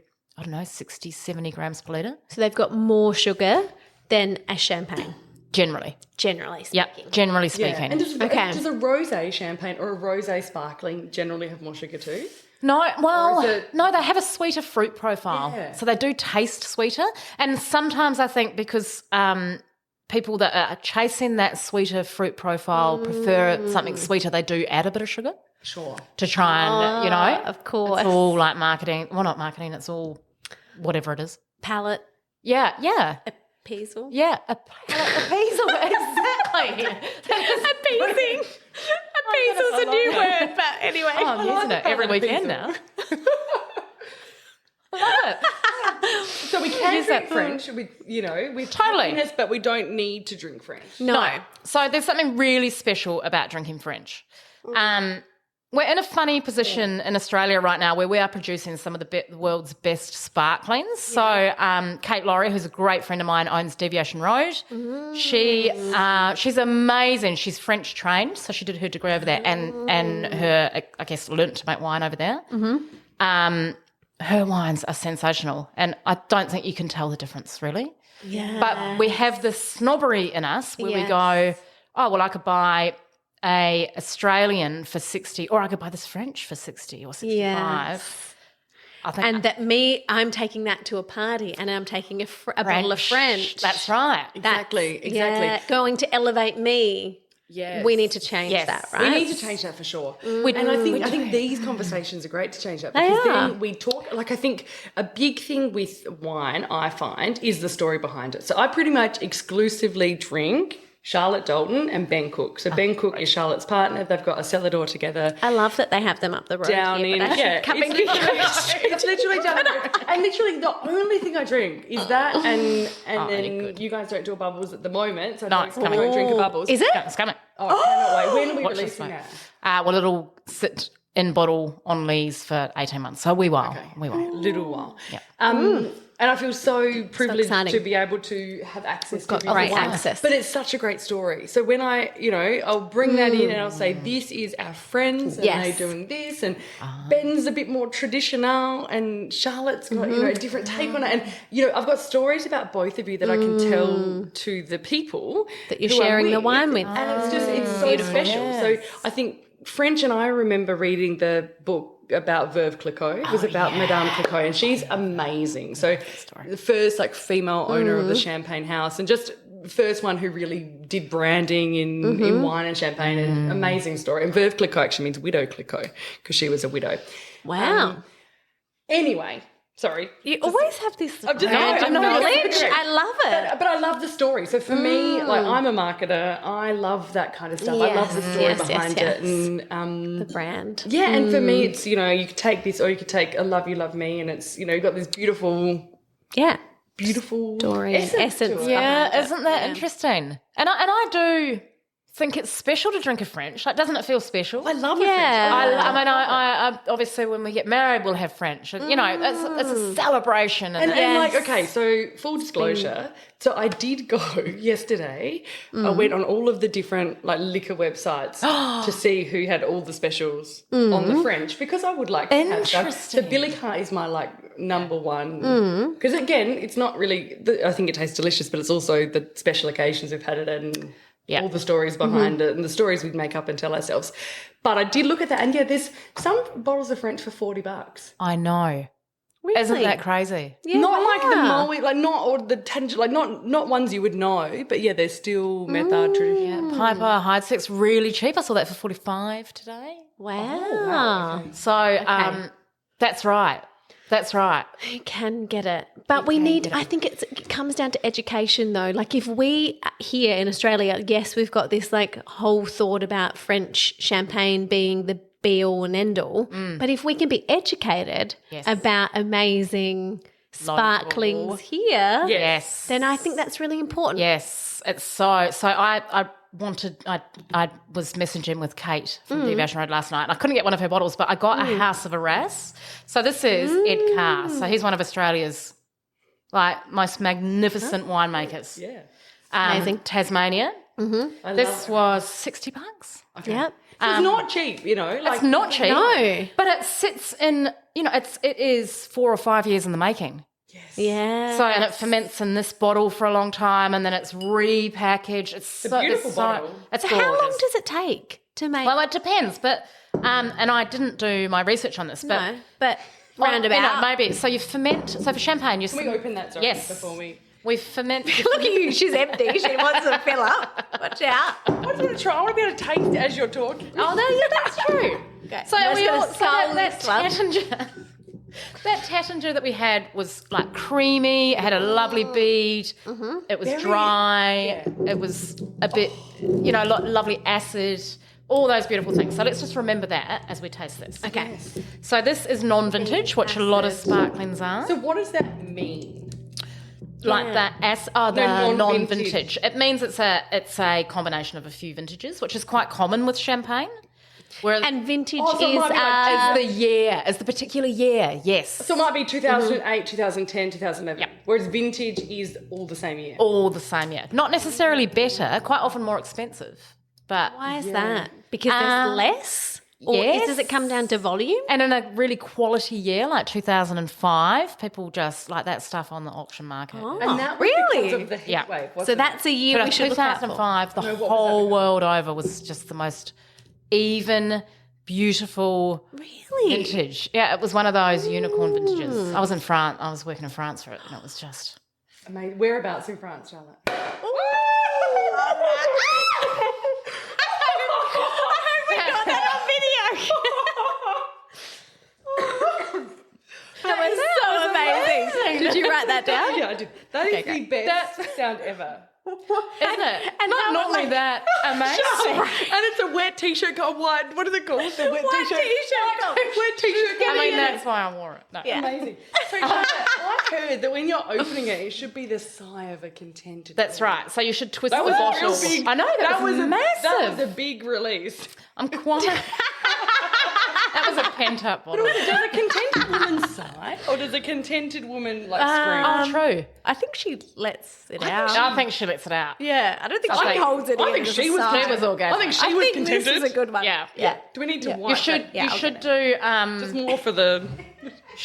60, 70 grams per litre. So they've got more sugar than a champagne, Generally. generally speaking. Yep, generally speaking. Yeah. And does Okay. a rosé champagne or a rosé sparkling generally have more sugar too? No, well, Or is it- no, they have a sweeter fruit profile. Yeah. So they do taste sweeter. And sometimes I think because people that are chasing that sweeter fruit profile prefer something sweeter, they do add a bit of sugar Sure. to try and, Of course. it's all like marketing. Well, not marketing, it's all whatever it is. Palate Yeah, yeah. appeasal. Yeah, appeasal, exactly. Appeasing. Appeasal's a new word, but anyway. Oh, I'm using it every weekend now. I love it. So we can Use drink that French with Totally. happiness, but we don't need to drink French. No. So there's something really special about drinking French. We're in a funny position in Australia right now where we are producing some of the world's best sparklings. So Kate Laurie, who's a great friend of mine, owns Deviation Road. She's amazing. She's French trained, so she did her degree over there and her, I guess, learnt to make wine over there. Her wines are sensational, and I don't think you can tell the difference really. Yeah. But we have this snobbery in us where we Yes. go, oh, well, I could buy a Australian for 60 or I could buy this French for 60 or 65. Yes. I think And I'm taking that to a party and I'm taking a bottle of French. That's right. Exactly. Yeah, going to elevate me. Yes. We need to change Yes. that, We right? need to change that for sure. And I think these conversations are great to change that They because are. then we talk I think a big thing with wine I find is the story behind it. So I pretty much exclusively drink Charlotte Dalton and Ben Cook. So Ben Cook is Charlotte's partner. They've got a cellar door together. I love that they have them up the road Down here, in, but yeah, coming it's literally down the road. And literally the only thing I drink is that and then you guys don't do a bubbles at the moment, so No, I it's don't, coming. drink a bubbles. Is it? It's coming. Oh, I cannot wait. When are we Watch this releasing space. that? Well, it'll sit in bottle on lees for 18 months. So we will. We will. Little while. Yeah. And I feel so privileged exciting. to be able to have access to great wine. access. But it's such a great story. So when I'll bring that in and I'll say, this is our friends and Yes. they're doing this. And Ben's a bit more traditional and Charlotte's got, a different take on it. And, I've got stories about both of you that I can tell to the people that you're who I'm sharing the wine with. And it's so special. So I think French and I remember reading the book about Veuve Clicquot. It was about Madame Clicquot, and she's amazing. So the first female owner of the champagne house, and just the first one who really did branding in wine and champagne. And amazing story. And Veuve Clicquot actually means widow Clicquot because she was a widow. Wow. Anyway, sorry. You always have this I'm just- random no, no, knowledge. it's okay. I love it. But I love the story. So for me, I'm a marketer. I love that kind of stuff. I love the story Yes, yes, behind yes. it. And The brand. yeah, and for me, it's, you could take this or you could take a Love You Love Me, and it's, you've got this beautiful Yeah. story Essence to it. Yeah, isn't that interesting? And I do think it's special to drink a French. Doesn't it feel special? I love Yeah. I obviously when we get married we'll have French. And, it's a celebration. And Yes. okay, so full disclosure, so I did go yesterday. I went on all of the different liquor websites to see who had all the specials on the French because I would like to have stuff. So Interesting. Billy Hart is my number one because again, it's not really. I think it tastes delicious, but it's also the special occasions we've had it and. all the stories behind it and the stories we make up and tell ourselves. But I did look at that, and there's some bottles of French for $40. I know. Really? Isn't that crazy? Yeah, Not wow. like the Moe, like not or the like not ones you would know, but they're still method traditional. Yeah, Piper Hide Six really cheap. I saw that for $45 today. Wow. Okay. So that's right. That's right. You can get it. But we need, I think it comes down to education though. Like if we here in Australia, yes, we've got this like whole thought about French champagne being the be all and end all. But if we can be educated about amazing sparklings here, Yes. then I think that's really important. Yes. It's so I was messaging with Kate from Deviation Road last night, and I couldn't get one of her bottles, but I got a House of Arras. So this is Ed Carr. So he's one of Australia's most magnificent winemakers. Yeah. Amazing. Tasmania. This was $60. Okay. Yep. So it's not cheap, It's not cheap. No. But it sits in, it is 4 or 5 years in the making. Yes. Yeah. So, and it ferments in this bottle for a long time, and then it's repackaged. It's a beautiful bottle. It's So gorgeous. how long does it take to make? Well, it depends, but and I didn't do my research on this, but no, but roundabout. maybe. So you ferment. So for champagne, you Can we open that, sorry, Yes. before we... we ferment. Look at you, she's empty. She wants to fill up. Watch out. I just want to try. I want to be able to taste as you're talking. Oh no, yeah, that's true. Okay. So I'm we just all gonna scull that this one. Taittinger. That Taittinger that we had was like creamy. It had a lovely bead. It was dry. It was a bit, lovely acid. All those beautiful things. So let's just remember that as we taste this. Okay. Yes. So this is non-vintage, which a lot of sparklings are. So what does that mean? Like that the non-vintage. non-vintage. It means it's a combination of a few vintages, which is quite common with champagne. Whereas And vintage Oh, so it is might be like as the year, as the particular year, yes. So it might be 2008, 2010, 2011. Yep. Whereas vintage is all the same year. All the same year. Not necessarily better, quite often more expensive. But why is that? Because there's less? Or yes. does it come down to volume? and in a really quality year like 2005, people just like that stuff on the auction market. And that was really? because of the heat Yeah. wave, wasn't So it? that's a year But we should look out for. 2005, the what was that whole because? world over was just the most even, beautiful Really? vintage. Yeah, it was one of those unicorn vintages. I was in France. I was working in France for it, and it was just... Amazing. Whereabouts in France, Charlotte? That was so amazing. Did you write that down? Yeah, I did. That is the best sound ever. Isn't it? And Not how it, normally like- that amazing. And it's a wet t-shirt got white. What is it called? The wet White t-shirt got- Wet t-shirt. I mean, that's why I wore it. No. Yeah. Amazing. So Charlotte, I heard that when you're opening it, it should be the sigh of a contented. That's right. So you should twist That the was bottle. real big. I know, that was massive. That was a big release. I'm quite... That was a pent-up bottle. Does a contented woman sigh, or does a contented woman scream? Oh, true. I think she lets it out. I think she lets it out. Yeah, I don't think I she think- holds it I in. think as she a was- sigh. She was orgasmic. I think she I was think contented. this is a good one. Yeah. Yeah. Do we need to Yeah. wipe You should that? Yeah, you I'll should get do Just more for the...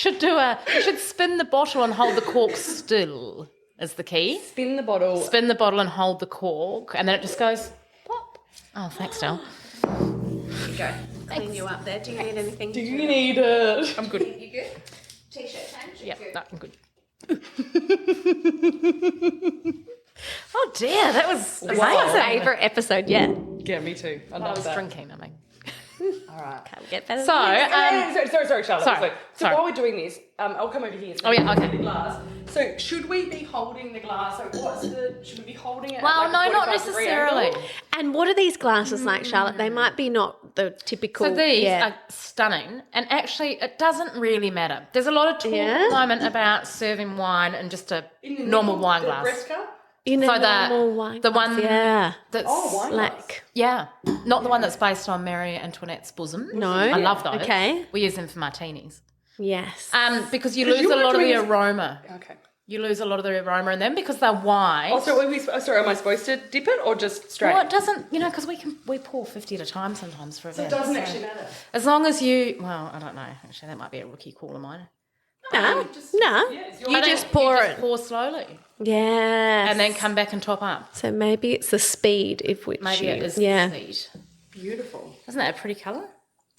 you should spin the bottle and hold the cork still is the key. Spin the bottle. Spin the bottle and hold the cork, and then it just goes pop. Oh, thanks, Del. Go. Clean you up there. Do you need anything? Do you need it? I'm good. You good? T-shirt change? Yeah, no, I'm good. Oh dear, that was My favourite episode yet. Yeah, me too. I I love was that. drinking. I mean, All right. Can't get better. so than this. Sorry, Charlotte. sorry, So sorry. while we're doing this, I'll come over here. So Oh, yeah, we can okay. see the glass. So should we be holding the glass? So should we be holding it? well, at no, like a not 45 degree necessarily. angle? And what are these glasses like, Charlotte? They might be not the typical. So these yeah. are stunning, and actually, it doesn't really matter. There's a lot of talk Yeah? at the moment about serving wine in just a In the normal middle, wine the glass. breast cup? in a so the- normal wine the glass. one- Yeah. That's wine glass. Like yeah, not the one that's based on Marie Antoinette's bosom. No. I love those. Okay. We use them for martinis. yes. Because you 'Cause lose you a were lot of doing the this- aroma. Okay. You lose a lot of the aroma in them because they're white. Also, am I supposed to dip it or just straight? Well, it doesn't, because we pour 50 at a time sometimes for So it events. doesn't actually matter. As long as you, well, I don't know. Actually, that might be a rookie call of mine. No. You just pour it. Pour slowly. Yeah. And then come back and top up. So maybe it's the speed of which Maybe you... it is yeah. the speed. Beautiful. Isn't that a pretty colour?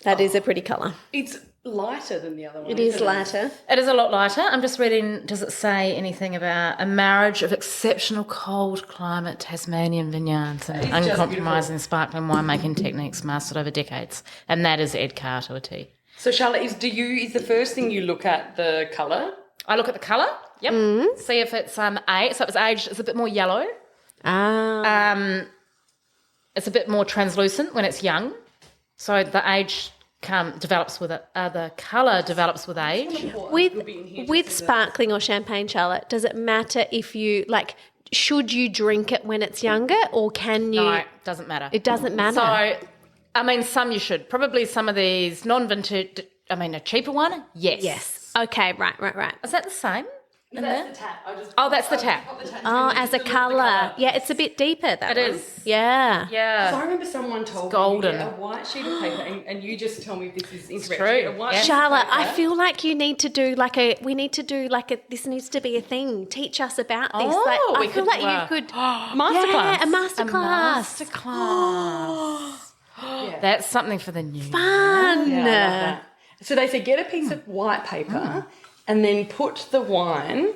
That is a pretty colour. It's lighter than the other one. It is lighter. It is a lot lighter. I'm just reading, does it say anything about a marriage of exceptional cold climate Tasmanian vineyards and uncompromising sparkling winemaking techniques mastered over decades? And that is Ed Carr to a T. So Charlotte, is the first thing you look at the colour? I look at the colour. Yep. See if it's aged. So if it's aged, it's a bit more yellow. It's a bit more translucent when it's young. So the age develops with it. The colour develops with age. With sparkling or champagne, Charlotte, does it matter if you should you drink it when it's younger, or can you? No, it doesn't matter. It doesn't matter. So, I mean, some you should. Probably some of these non-vintage. I mean, a cheaper one. Yes. Yes. Okay. Right. Is that the same? That's the tap. That's the tap. Oh, as a colour. Yeah, it's a bit deeper, that It one. is. Yeah. Yeah. So I remember someone told golden. me a white sheet of paper, and you just tell me if this is incorrect. true. A white Yeah. sheet of Charlotte, paper. I feel like you need to do this needs to be a thing. Teach us about this. Oh, I we feel could like do you could. Masterclass. Yeah, a masterclass. Masterclass. That's something for the new. Fun. Yeah, I love that. So they say get a piece of white paper and then put the wine.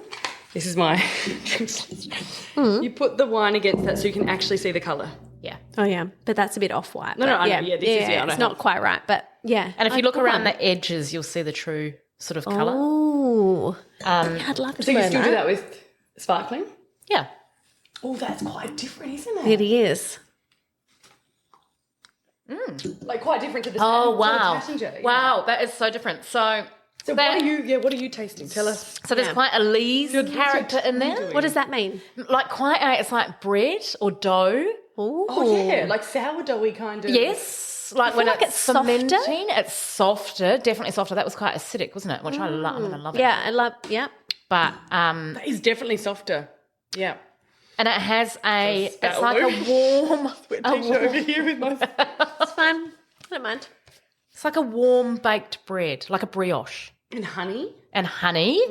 This is my. You put the wine against that so you can actually see the colour. Yeah. Oh, yeah. But that's a bit off-white. No, I know. Yeah, this is, I it's know. not quite right, but yeah. And if you look around the edges, you'll see the true sort of colour. Oh. I'd love to So you learn still do that with sparkling? Yeah. Oh, that's quite different, isn't it? It is. Like quite different to the Oh, wow. to the Taittinger, yeah. Wow, that is so different. So So that- what are you tasting? Tell us. So there's quite a Lee's character in there. What does that mean? Like it's like bread or dough. Oh, yeah, like sourdoughy kind of. Yes. Like when like it's it's softer. fermenting, it's softer, definitely softer. That was quite acidic, wasn't it? Which I love. I love it. Yeah, I love, yeah. But That is definitely softer. Yeah. and it has it's That'll like do. a warm. Over here with my. It's fine. I don't mind. It's like a warm baked bread, like a brioche And honey. and honey,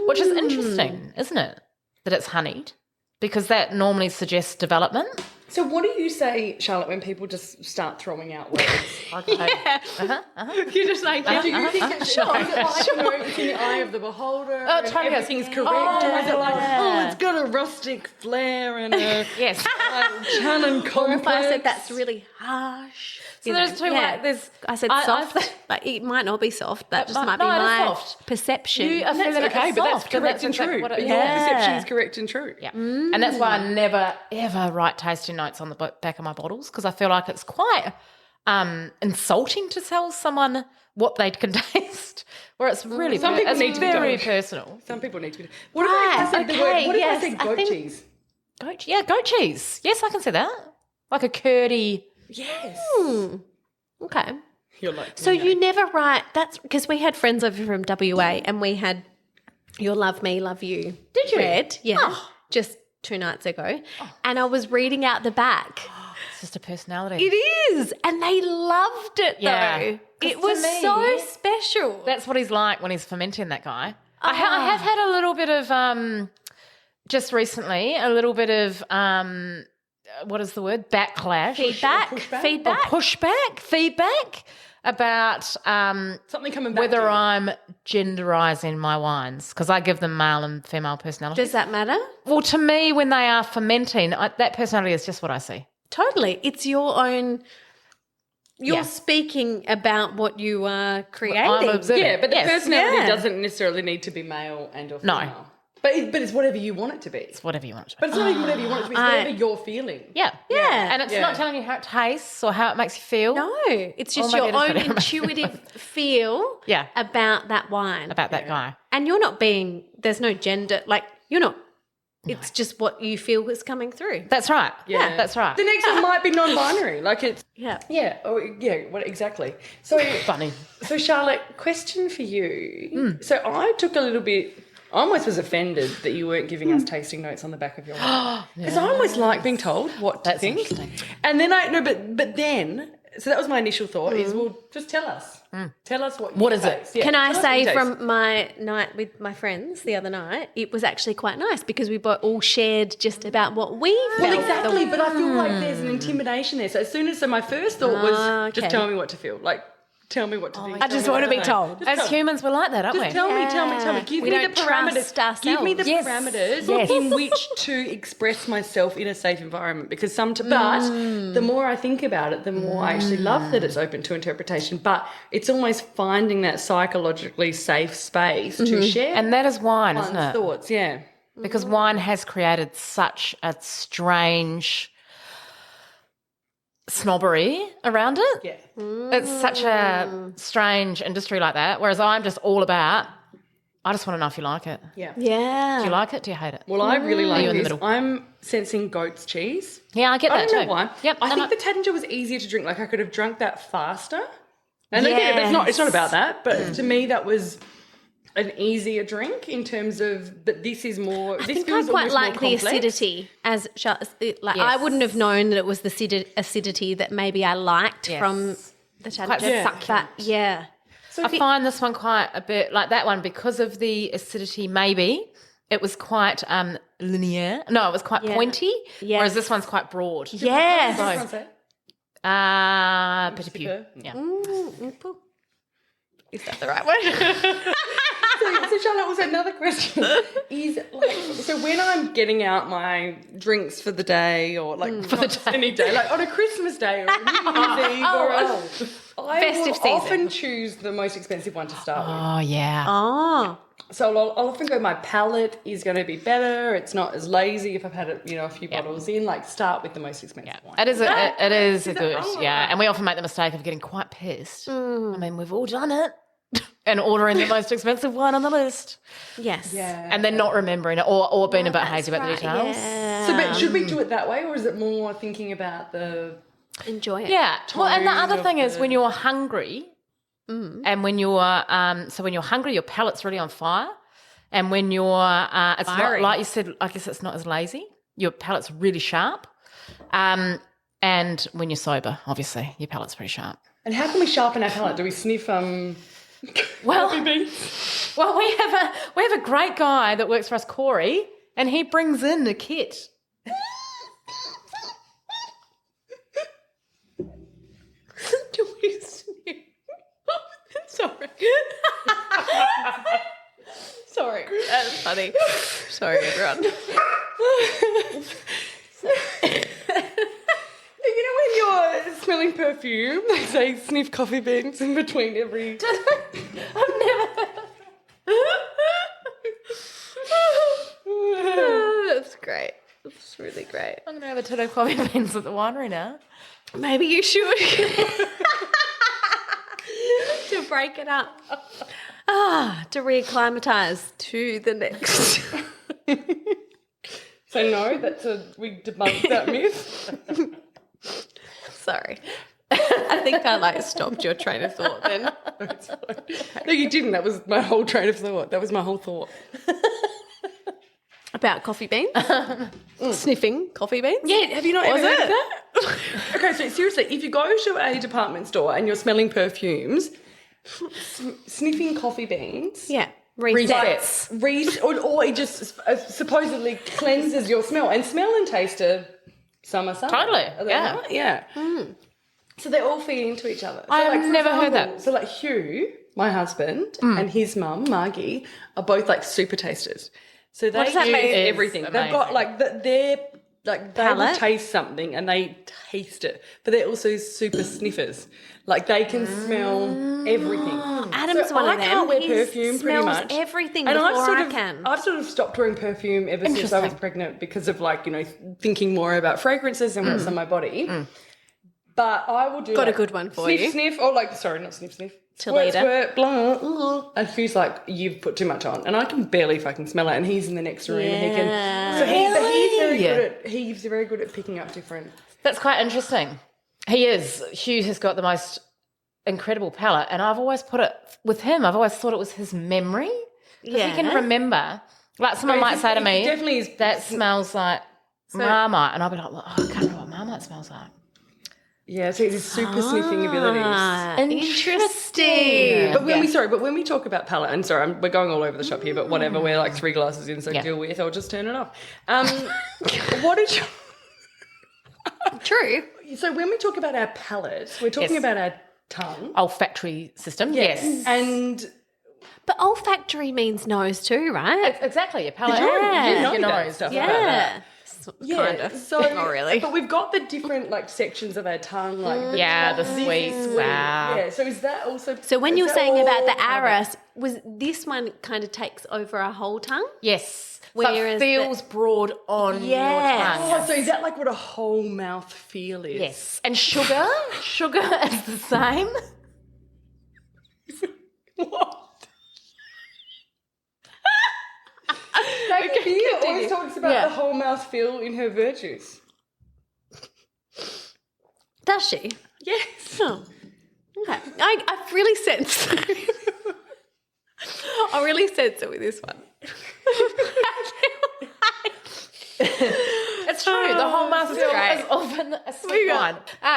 which is interesting, isn't it? That it's honeyed, because that normally suggests development. So what do you say, Charlotte, when people just start throwing out words? Yeah. You're just like, Do you think it's it's in the eye of the beholder? Oh, and totally. everything's correct? Oh, Or is it like, it's got a rustic flair and a Yes. Shannon or complex? if I said that's really harsh. So there's two. Like, there's. I said soft, but it might not be soft. That just might be no, it is my soft. perception. You are That's feeling okay, it's but that's soft, correct and exactly true. what it But is. your Yeah. perception is correct and true. Yeah. And that's why I never, ever write tasting notes on the back of my bottles, because I feel like it's quite insulting to tell someone what they can taste, where it's really Some people it's need to be very told. personal. Some people need to be. What if I said the word? okay, What if yes, I said I goat think- cheese? Goat cheese. Yes, I can see that. Like a curdy. Yes. Okay. You're like. So you never write, that's because we had friends over from WA and we had Your Love Me, Love You. Did you? read, yeah, just 2 nights ago. And I was reading out the back. It's just a personality. It is. And they loved it Yeah. though. 'Cause It to was me- so special. That's what he's like when he's fermenting, that guy. I have had a little bit of, just recently, a little bit of, what is the word? Backlash. Feedback. Feedback about something coming back. whether to you. I'm genderising my wines, because I give them male and female personalities. Does that matter? Well, to me, when they are fermenting, that personality is just what I see. Totally. It's your own. You're speaking about what you are creating. I'm observing. Yeah, but the Yes. personality Yeah. doesn't necessarily need to be male and or No. female. But it's whatever you want it to be. It's whatever you want it to be. But it's not even whatever you want it to be. It's whatever you're feeling. Yeah. Yeah. And it's Yeah. not telling you how it tastes or how it makes you feel. No, it's just maybe your it is own whatever makes you intuitive feel Yeah. about that wine. About that guy. And you're not being, there's no gender, like you're not, it's just what you feel is coming through. That's right. Yeah. That's right. The next one might be non-binary. Like it's Yeah. what exactly. So Funny. So Charlotte, question for you. So I took a little bit. I almost was offended that you weren't giving us tasting notes on the back of your wine. Because I almost like being told what to That's think. interesting. And then but then So that was my initial thought is, well, just tell us. Tell us what What you is it? taste. Yeah, Can I tell us what say you taste. from my night with my friends the other night, it was actually quite nice because we both all shared just about what we felt. Well, exactly, but I feel like there's an intimidation there. So my first thought was, just okay. tell me what to feel. Like, tell me what to think. I just want to be told. As humans, we're like that, aren't we? Tell me. Give We me don't the parameters. trust Give me the ourselves. parameters Yes. in which to express myself in a safe environment. Because but the more I think about it, the more I actually love that it's open to interpretation. But it's almost finding that psychologically safe space to share And that is wine, one's isn't it? thoughts. Yeah. Because wine has created such a strange snobbery around it. Yeah. It's such a strange industry like that, whereas I'm just all about, I just want to know if you like it. Yeah. Yeah. Do you like it? Do you hate it? Well, I really like you in the this. middle? I'm sensing goat's cheese. Yeah, I get I that don't too. know why. Yep. I think the Taittinger was easier to drink. Like I could have drunk that faster. And again, it's not about that. But to me, that was an easier drink in terms of. But this is more. I think I quite like the acidity as like I wouldn't have known that it was the acidity that maybe I liked from the quite Taittinger. succulent. But yeah. So I find this one quite a bit like that one because of the acidity. Maybe it was quite linear. No, it was quite pointy. Yes. Whereas this one's quite broad. Yes. Petit peu. Yeah. Is that the right word? So Charlotte, was another question. Is like so when I'm getting out my drinks for the day or like for the any day, like on a Christmas day or a New Year's Eve I Festive will season. often choose the most expensive one to start with. Oh, yeah. Oh. So I'll often go, my palate is going to be better. It's not as lazy if I've had it, a few bottles in. Like start with the most expensive one. It is a good, wrong? And we often make the mistake of getting quite pissed. I mean, we've all done it. And ordering the most expensive one on the list. Yes. Yeah. And then not remembering it or being a bit hazy about the details. Yeah. So, but should we do it that way, or is it more thinking about the? Enjoy it. Yeah. Well, and the Tone other of thing is the- when you're hungry, and when you're when you're hungry, your palate's really on fire, and when you're it's not like you said. I guess it's not as lazy. Your palate's really sharp, and when you're sober, obviously your palate's pretty sharp. And how can we sharpen our palate? Do we sniff Well, coffee beans? well, we have a great guy that works for us, Corey, and he brings in the kit. Do we sniff? Sorry. Sorry. That's funny. Sorry, everyone. When you're smelling perfume, they say sniff coffee beans in between every. I've never. That's great. That's really great. I'm going to have a tin of coffee beans at the winery now. Maybe you should. To break it up. To reacclimatise to the next. So no, we debunked that myth. Sorry. I think I stopped your train of thought then. No, you didn't. That was my whole train of thought. That was my whole thought. About coffee beans? Sniffing coffee beans? Yeah, have you not ever Was heard it? of that? Okay, so seriously, if you go to a department store and you're smelling perfumes, sniffing coffee beans Yeah. Resets. or it just supposedly cleanses your smell. And smell and taste are summer. Totally, Are they yeah. not? Yeah. So they all feed into each other. So I have for never heard example, that. So like Hugh, my husband, and his mum, Margie, are both like super tasters. So they does that use mean? everything. It's They've got like they will Palate? taste something and they taste it, but they're also super sniffers. Like they can smell everything. Adam's So one I of them. can't wear He perfume pretty smells much. everything And before I I've can. sort of stopped wearing perfume ever since I was pregnant because of thinking more about fragrances and what's on my body. But I will do Got a good one for sniff, you. Sniff, or sorry, not sniff, sniff. Toledo. Squirt, blah. And Hugh's like, you've put too much on. And I can barely fucking smell it. And he's in the next room and he can. So he's very good at picking up different. That's quite interesting. He is. Hugh has got the most incredible palate, and I've always put it with him. I've always thought it was his memory. Because he can remember. Like someone might say to me, definitely is, that smells like Marmite. And I'll be like, well, I can't remember what Marmite smells like. Yeah, so it's super sniffing abilities. Interesting. But when we talk about palate, and sorry, we're going all over the shop here, but whatever, we're like 3 glasses in, so deal with, or just turn it off. What is your... True. So when we talk about our palates, we're talking about our tongue. Olfactory system, yes. And... But olfactory means nose too, right? Exactly, your palate. You know your that nose. stuff about that. Kind of. So, not really. But we've got the different like sections of our tongue, like The sweet, sour. Yeah. So is that also? So when is you're that saying about the all- Arras, was this one kind of takes over our whole tongue? Yes. So Whereas it feels broad on your tongue. Oh, so is that like what a whole mouth feel is? Yes. And sugar is the same. What? Becky always talks about the whole mouth feel in her virtues. Does she? Yes. Oh. Okay. I really sense. I really sense it with this one. It's true. The whole mouth feel is often a sweet wine.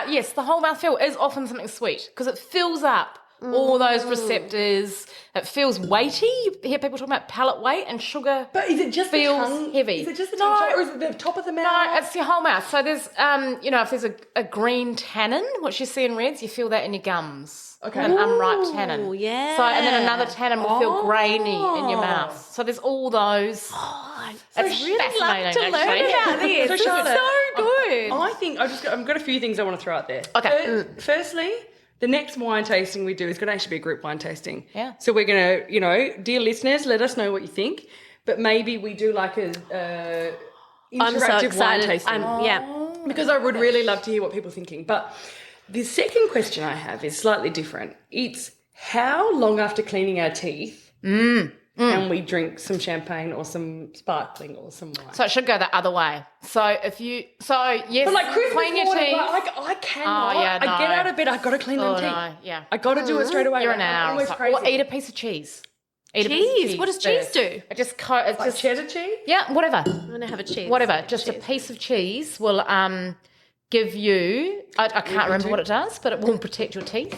Yes, the whole mouth feel is often something sweet because it fills up all those receptors. It feels weighty. You hear people talking about palate weight, and sugar. But is it just feels the tongue? heavy. Is it just the tongue, or is it the top of the mouth? No, it's your whole mouth. So there's, if there's a green tannin, which you see in reds, you feel that in your gums. Okay. An unripe tannin. Oh, yeah. So, and then another tannin will feel grainy in your mouth. So there's all those. I'd It's really love fascinating, to learn actually. about this. So It's Charlotte, so good. I think I've got a few things I want to throw out there. Okay. Firstly, the next wine tasting we do is going to actually be a group wine tasting. Yeah. So we're going to, dear listeners, let us know what you think. But maybe we do like a I'm so interactive wine excited. tasting. Because I would really love to hear what people are thinking. But the second question I have is slightly different. It's how long after cleaning our teeth can we drink some champagne or some sparkling or some wine? So it should go the other way. So yes, But like Christmas clean your morning, teeth. I cannot. Oh, yeah, I get no. out of bed, I've got to clean them teeth. No, yeah. I got to do it straight away. You're an Like, I'm hour. almost Or crazy. eat a piece of cheese. Eat a piece of Cheese? What does cheese first. do? It just Like cheddar cheese? yeah, whatever. I'm going to have a cheese. Whatever. Just a piece of cheese will give you. I can't remember what it does, but it will protect your teeth.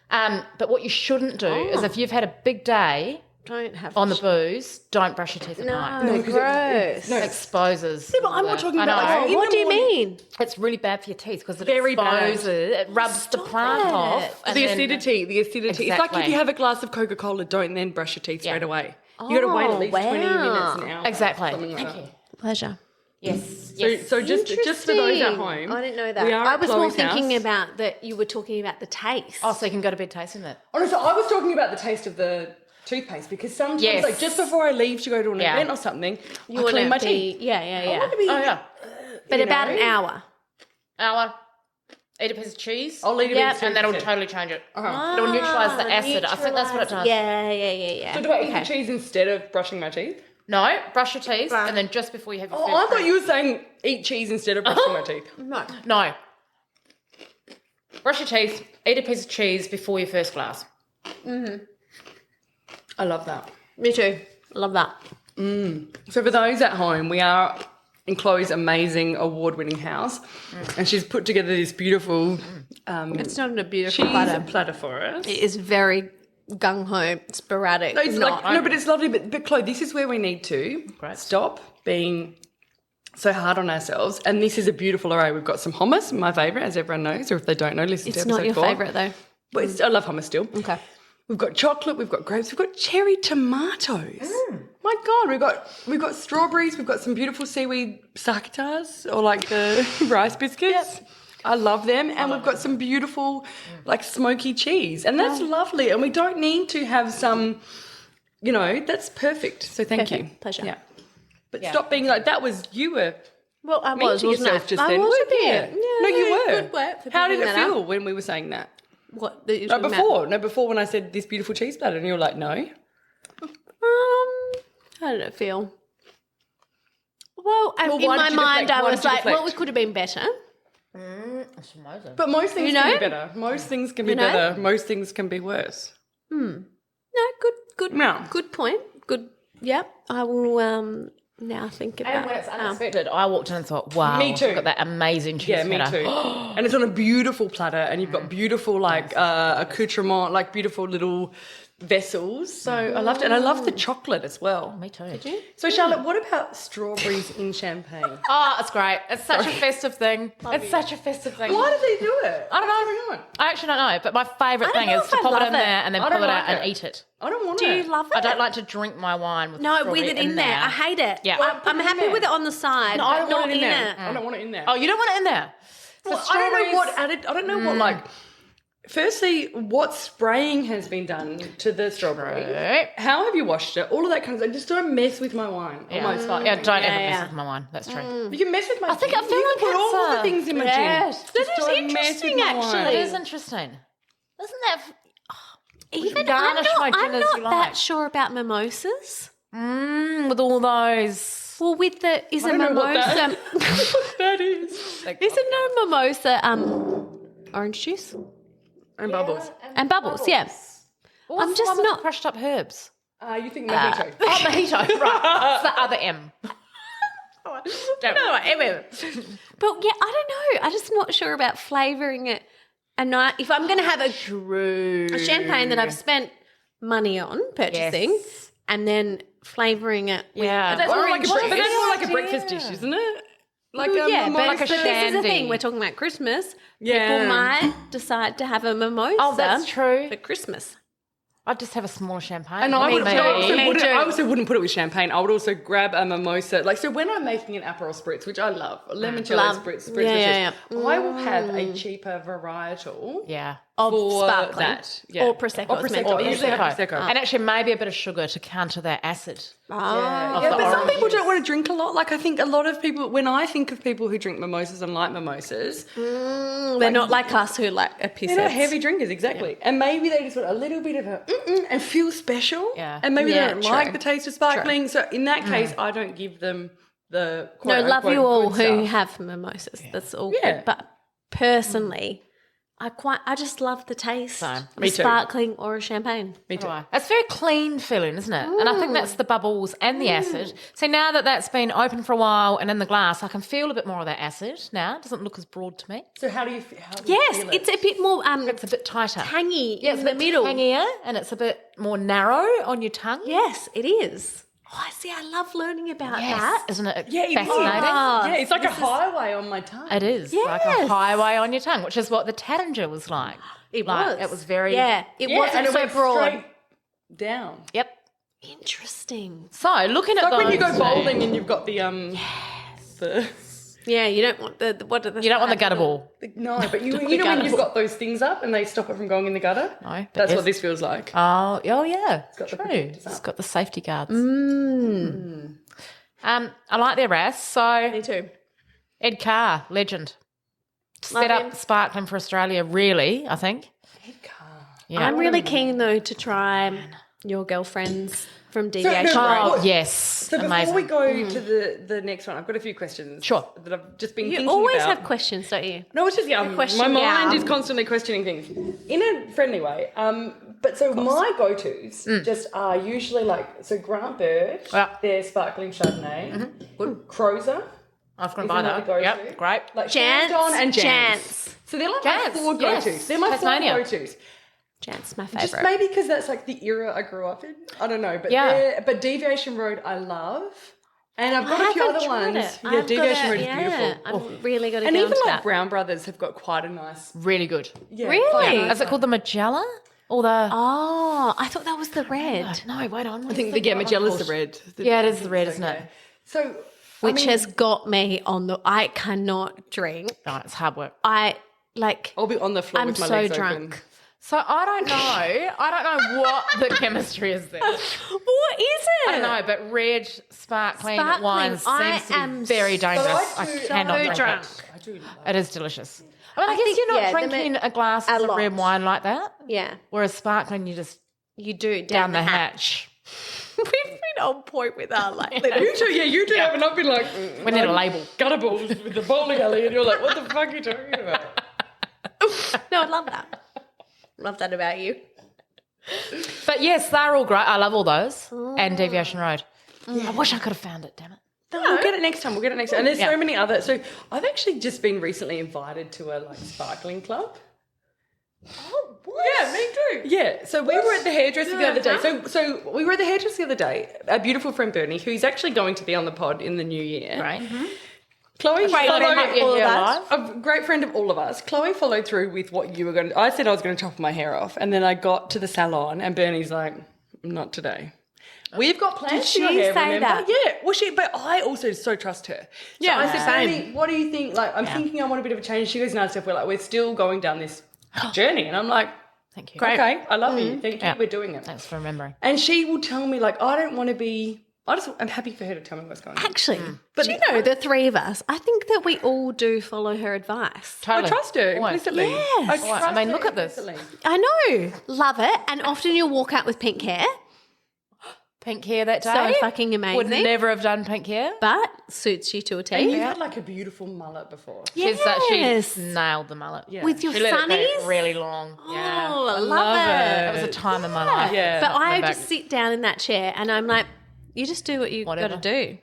But what you shouldn't do is if you've had a big day Don't have on the booze, don't brush your teeth at night. No, gross. It exposes. Yeah, but I'm not talking I about know. like in What the do you morning. mean? It's really bad for your teeth because it Very bad. exposes. It rubs the plant it. off. and The then- acidity. It's like Exactly. if you have a glass of Coca-Cola, don't then brush your teeth straight Yeah. away. You got to wait at least 20 minutes, wow. an hour. Exactly. Something like Thank that. you. Pleasure. Yes. So just for those at home, I didn't know that. we are I at was more Chloe's thinking house. about that you were talking about the taste. Oh, so you can go to bed tasting that. Honestly, I was talking about the taste of the toothpaste because sometimes, Yes. like just before I leave to go to an Yeah. event or something, I wanna clean my be- teeth. Yeah. I want to be, Oh yeah. But you about know, an hour. Hour. Eat a piece of cheese. I'll leave it Yep. in and that'll instead. totally change it. It'll neutralise the acid. I think that's what it does. Yeah. So do I eat the cheese instead of brushing my teeth? No, brush your teeth, and then just before you have your Oh, first I thought drink- you were saying eat cheese instead of brushing my teeth. No. No. Brush your teeth, eat a piece of cheese before your first glass. I love that. Me too. Love that. So for those at home, we are in Chloe's amazing award-winning house, and she's put together this beautiful It's not a beautiful cheese platter for us. It is very gung-ho, sporadic. No, it's but it's lovely. But Chloe, this is where we need to stop being so hard on ourselves. And this is a beautiful array. We've got some hummus, my favourite, as everyone knows, or if they don't know, listen to It's episode not your 4. favourite though. But I love hummus still. Okay. We've got chocolate, we've got grapes, we've got cherry tomatoes. My God, we've got strawberries, we've got some beautiful seaweed sarkitas, or like the rice biscuits. I love them. And we've got some beautiful like smoky cheese. And that's lovely. And we don't need to have some, that's perfect. So thank you. Pleasure. Yeah. But stop being like that was you were Well, I mean was, to wasn't yourself I? just I then. was weren't a you? bit. Yeah, No, you were. Good work for How did picking it that feel up. when we were saying that? What? That you're No, talking before. Before when I said this beautiful cheese platter and you were like, no. How did it feel? Well, in why my did you mind, deflect? I Why was did you like, well, deflect? it could have been better. That's amazing. But most things You can know? be better. Most things can be You know? better. Most things can be worse. No, good No. point. Good. Yeah, I will now think about And when it. it's unexpected, I walked in and thought, wow, Me too. I've got that amazing cheese Yeah, me feta. too. And it's on a beautiful platter, and you've got beautiful accoutrement, like beautiful little vessels. So I loved it, and I love the chocolate as well. Me too. Did you? So Charlotte, what about strawberries in champagne? Oh, it's great. It's such a festive thing. It's such a festive thing. Why do they do it? I don't know. I actually don't know. But my favourite I don't thing know is if to I pop it love in it. there and then I pull don't it out like and it. eat it. I don't want Do it. you love it? I don't like to drink my wine with No, strawberry with it in there. I hate it. Yeah. I'm happy with it on the side, No, I but don't want not it in in there. it. I don't want it in there. Oh, you don't want it in there? So Well, I don't know what added. I don't know what like. Firstly, what spraying has been done to the strawberry? Right. How have you washed it? All of that kind of stuff. Just don't mess with my wine. Yeah, Almost like don't ever Yeah, mess yeah. with my wine. That's true. you can mess with my. I think I feel you like can put all it's the things in my yes. gin. That Just is don't mess with interesting, my wine. actually. It is interesting. Isn't that... Even I'm garnish my not, gin I'm as not you that like. sure about mimosas. with all those... Well, with the is I a don't know what mimosa that is. is it no mimosa orange juice And bubbles. and bubbles? Yeah. What's I'm the just one with not- the crushed up herbs. You think mojito? Oh, mojito. Right. It's the other M. Don't No, anyway. But yeah, I don't know. I'm just not sure about flavouring it. If I'm going to have a champagne that I've spent money on purchasing, Yes. and then flavouring it with Yeah. That's more like a, orange but that's more like a juice. breakfast dish, isn't it? Like Well, yeah, more but, like a but this is the shandy. thing. We're talking about Christmas. Yeah. People might decide to have a mimosa Oh, that's true. for Christmas. I'd just have a smaller champagne. And I Me. also wouldn't put it with champagne. I would also grab a mimosa. Like, so when I'm making an Aperol Spritz, which I love, limoncello Love. spritz, Yeah. I will have a cheaper varietal Yeah. for sparkling. that. Yeah. Or Prosecco. Or Prosecco. I usually have Prosecco. And actually maybe a bit of sugar to counter that acid. Ah. Yeah, the but some orange people don't want to drink a lot. Like, I think a lot of people, when I think of people who drink mimosas and like mimosas, They're not like us who like a piece they're not heavy drinkers, exactly. And maybe they just want a little bit of a and feel special. Yeah. And maybe Yeah, they don't true. like the taste of sparkling. So in that case, I don't give them the No, love you all good who stuff. have mimosas. That's all Yeah. good. But personally, I just love the taste Same. of Me a too. sparkling or a champagne. Me too. Right. It's very clean feeling, isn't it? And I think that's the bubbles and the acid. So now that that's been open for a while and in the glass, I can feel a bit more of that acid now. It doesn't look as broad to me. So how do you feel? Yes, feel it's a bit more It's a bit tighter. tangy Yeah, it's in a the bit middle. tangier and it's a bit more narrow on your tongue. Yes, it is. Oh, I see. I love learning about Yes. that. Isn't it Yeah, it is. fascinating? Yeah, it's like a highway on my tongue. It is like a Yes. highway on your tongue, which is what the Taittinger was like. It Like, was. It was very... Yeah, it Yeah, wasn't and it so went broad. straight down. Yep. Interesting. So looking at Like when you those go bowling and you've got the Yeah, you don't want the what are the You don't want the gutter ball. no, but you know when gutter. you've got those things up and they stop it from going in the gutter. No, but That's yes. what this feels like. Oh yeah. got the True. protectors It's up. got the safety guards. I like the Arras. So Me too. Ed Carr, legend. Love Set up him. sparkling for Australia, really, I think. Yeah. I'm really keen though to try your girlfriends from Deviation no, Road. Oh, yes. So before Amazing. we go to the next one, I've got a few questions. Sure. That I've just been You thinking always about. have questions, don't you? No, it's just question my mind gal. is constantly questioning things in a friendly way. But so my go-tos just are usually like Grant Bird, Yeah. their sparkling Chardonnay, good Crozer, I was going is to buy another that. go-to. Yep, great. like Jance, Chandon and Jance. Jance. So they're like Jance, my four yes. go-tos. They're my Tasmania. four go-tos. Jance, my Just favourite. maybe because that's like the era I grew up in. I don't know, but Yeah. but Deviation Road I love, and I've got I a few haven't other tried ones. it. Yeah, I've Deviation got Road is beautiful. I'm really got to And get even onto like that. Brown Brothers have got quite a nice. Really good. Yeah, Really? quite a nice Is it called the Magella? Or the... Oh, I thought that was the red, No, wait on. I think the Magella's the red. Yeah, it is the red, isn't it? So, which has got me on the. I cannot drink. No, it's hard work. I'll be on the floor I'm with my so legs drunk. open. So I don't know. I don't know what the chemistry is there. What is it? I don't know, but red sparkling, Sparkling, wine I seems to am be very dangerous. I I do- cannot so drink drunk. it. I do love It is delicious. I mean, I guess think, you're not yeah, drinking a glass a of lot. red wine like that. Yeah, Whereas sparkling, you just you do down the hatch. We've been on point with our like little. You two have, and I've been like, We need a label. gutter balls with the bowling alley, and you're like, what the fuck are you talking about? No, I love that. Love that about you. But yes, they're all great. I love all those. And Deviation Road. I wish I could have found it, damn it. No, we'll get it next time. And there's so many other. So I've actually just been recently invited to a sparkling club. Oh, what? Yeah, me too. Yeah, so we were at the hairdresser the other day. So we were at the hairdresser the other day. Our beautiful friend Bernie, who's actually going to be on the pod in the new year. Right. Mm-hmm. Chloe a great friend of all of us. Chloe followed through with what you were going to. I said I was going to chop my hair off, and then I got to the salon, and Bernie's like, "Not today." We've got plans for your hair, say remember? that? Yeah. Well, but I also so trust her. So I said, Bernie, what do you think? Like, I'm thinking I want a bit of a change. She goes, no, Steph, we're still going down this journey. And I'm like, thank you. Great. Okay, I love you. Thank you. We're doing it. Thanks for remembering. And she will tell me, like, I don't want to be... I'm happy for her to tell me what's going on. Actually, but do you know, the three of us, I think that we all do follow her advice. Totally. I trust her implicitly. Yes. I mean, look at this. I know. Love it. And often you'll walk out with pink hair. Pink hair that day. So fucking amazing. Would never have done pink hair. But suits you to a T. And you had like a beautiful mullet before. Yes. She nailed the mullet. Yeah. With your She let it sunnies. go really long. Yeah. Oh, I love it. That was a time in my life. Yeah. But I Back. just sit down in that chair and I'm like, you just do what you got to do.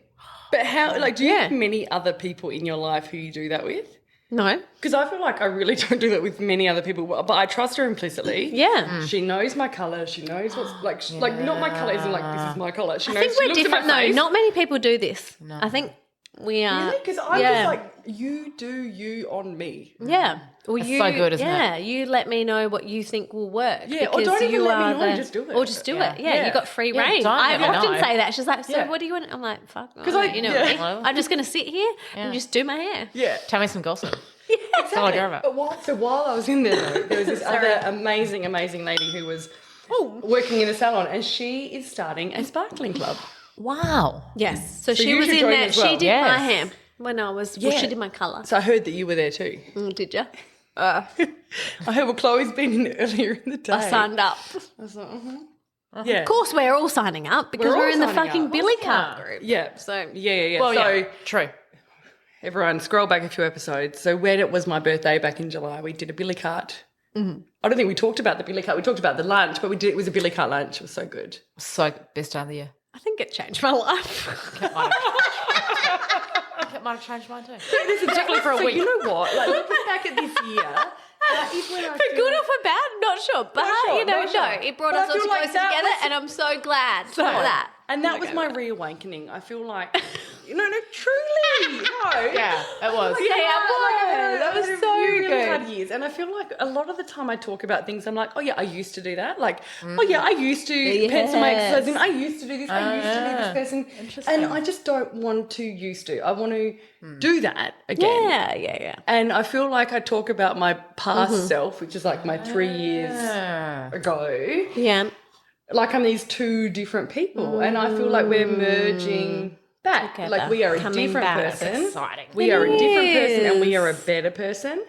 But how, like, do you have many other people in your life who you do that with? No. Because I feel like I really don't do that with many other people, but I trust her implicitly. Yeah. She knows my colour. She knows what's like not my colour isn't like this is my colour. She knows. I think she we're looks at different my though. face. Not many people do this. No. I think we are. Really? Because I'm just like, you do you on me. Yeah. Well, That's so good, isn't it? Yeah, you let me know what you think will work. Yeah, or because don't even you let me are know, just do it. Or just do it. Yeah, Yeah. you got free Yeah, reign. don't I let me often know. say that. She's like, so Yeah. what do you want? I'm like, fuck. 'Cause You know me. I'm just going to sit here and just do my hair. Yeah. Tell me some gossip. Yeah. All I care about. But while I was in there, though, there was this other amazing lady who was working in a salon, and she is starting a sparkling club. Wow. Yes. So So she you was should in join there. as well. She did Yes. my hair when I was, well, she did my colour. So I heard that you were there too. Did you? I heard, well, Chloe's been in earlier in the day. I signed up. I was like, yeah. Of course, we're all signing up because We're all we're in the signing fucking up. Billy Cart group. Yeah. So Yeah. Well, so yeah. True. everyone, scroll back a few episodes. So when it was my birthday back in July, we did a billy cart. Mm-hmm. I don't think we talked about the billy cart. We talked about the lunch, but it was a billy cart lunch. It was so good. So best time of the year. I think it changed my life. It might have changed mine too. This is Particularly for a so week. You know what? Like looking back at this year, that is when I For good or for bad, not sure. But, sure, no, not sure. it brought But I us all feel like closer that together was- and I'm so glad for that. And that was my reawakening. I feel like, no, truly, no. Yeah, it was. Yeah, boy, that was I had a so few really good. hard years, and I feel like a lot of the time I talk about things, I'm like, oh yeah, I used to do that. Like, oh yeah, I used to pencil my exercise in. I used to do this. I used to be this person. And I just don't want to used to. I want to do that again. Yeah. And I feel like I talk about my past self, which is like my 3 years ago. Yeah. Like I'm these two different people, and I feel like we're merging back. Together. Like we are a Coming different back. person. Exciting. We are a different person, and we is. are a better person.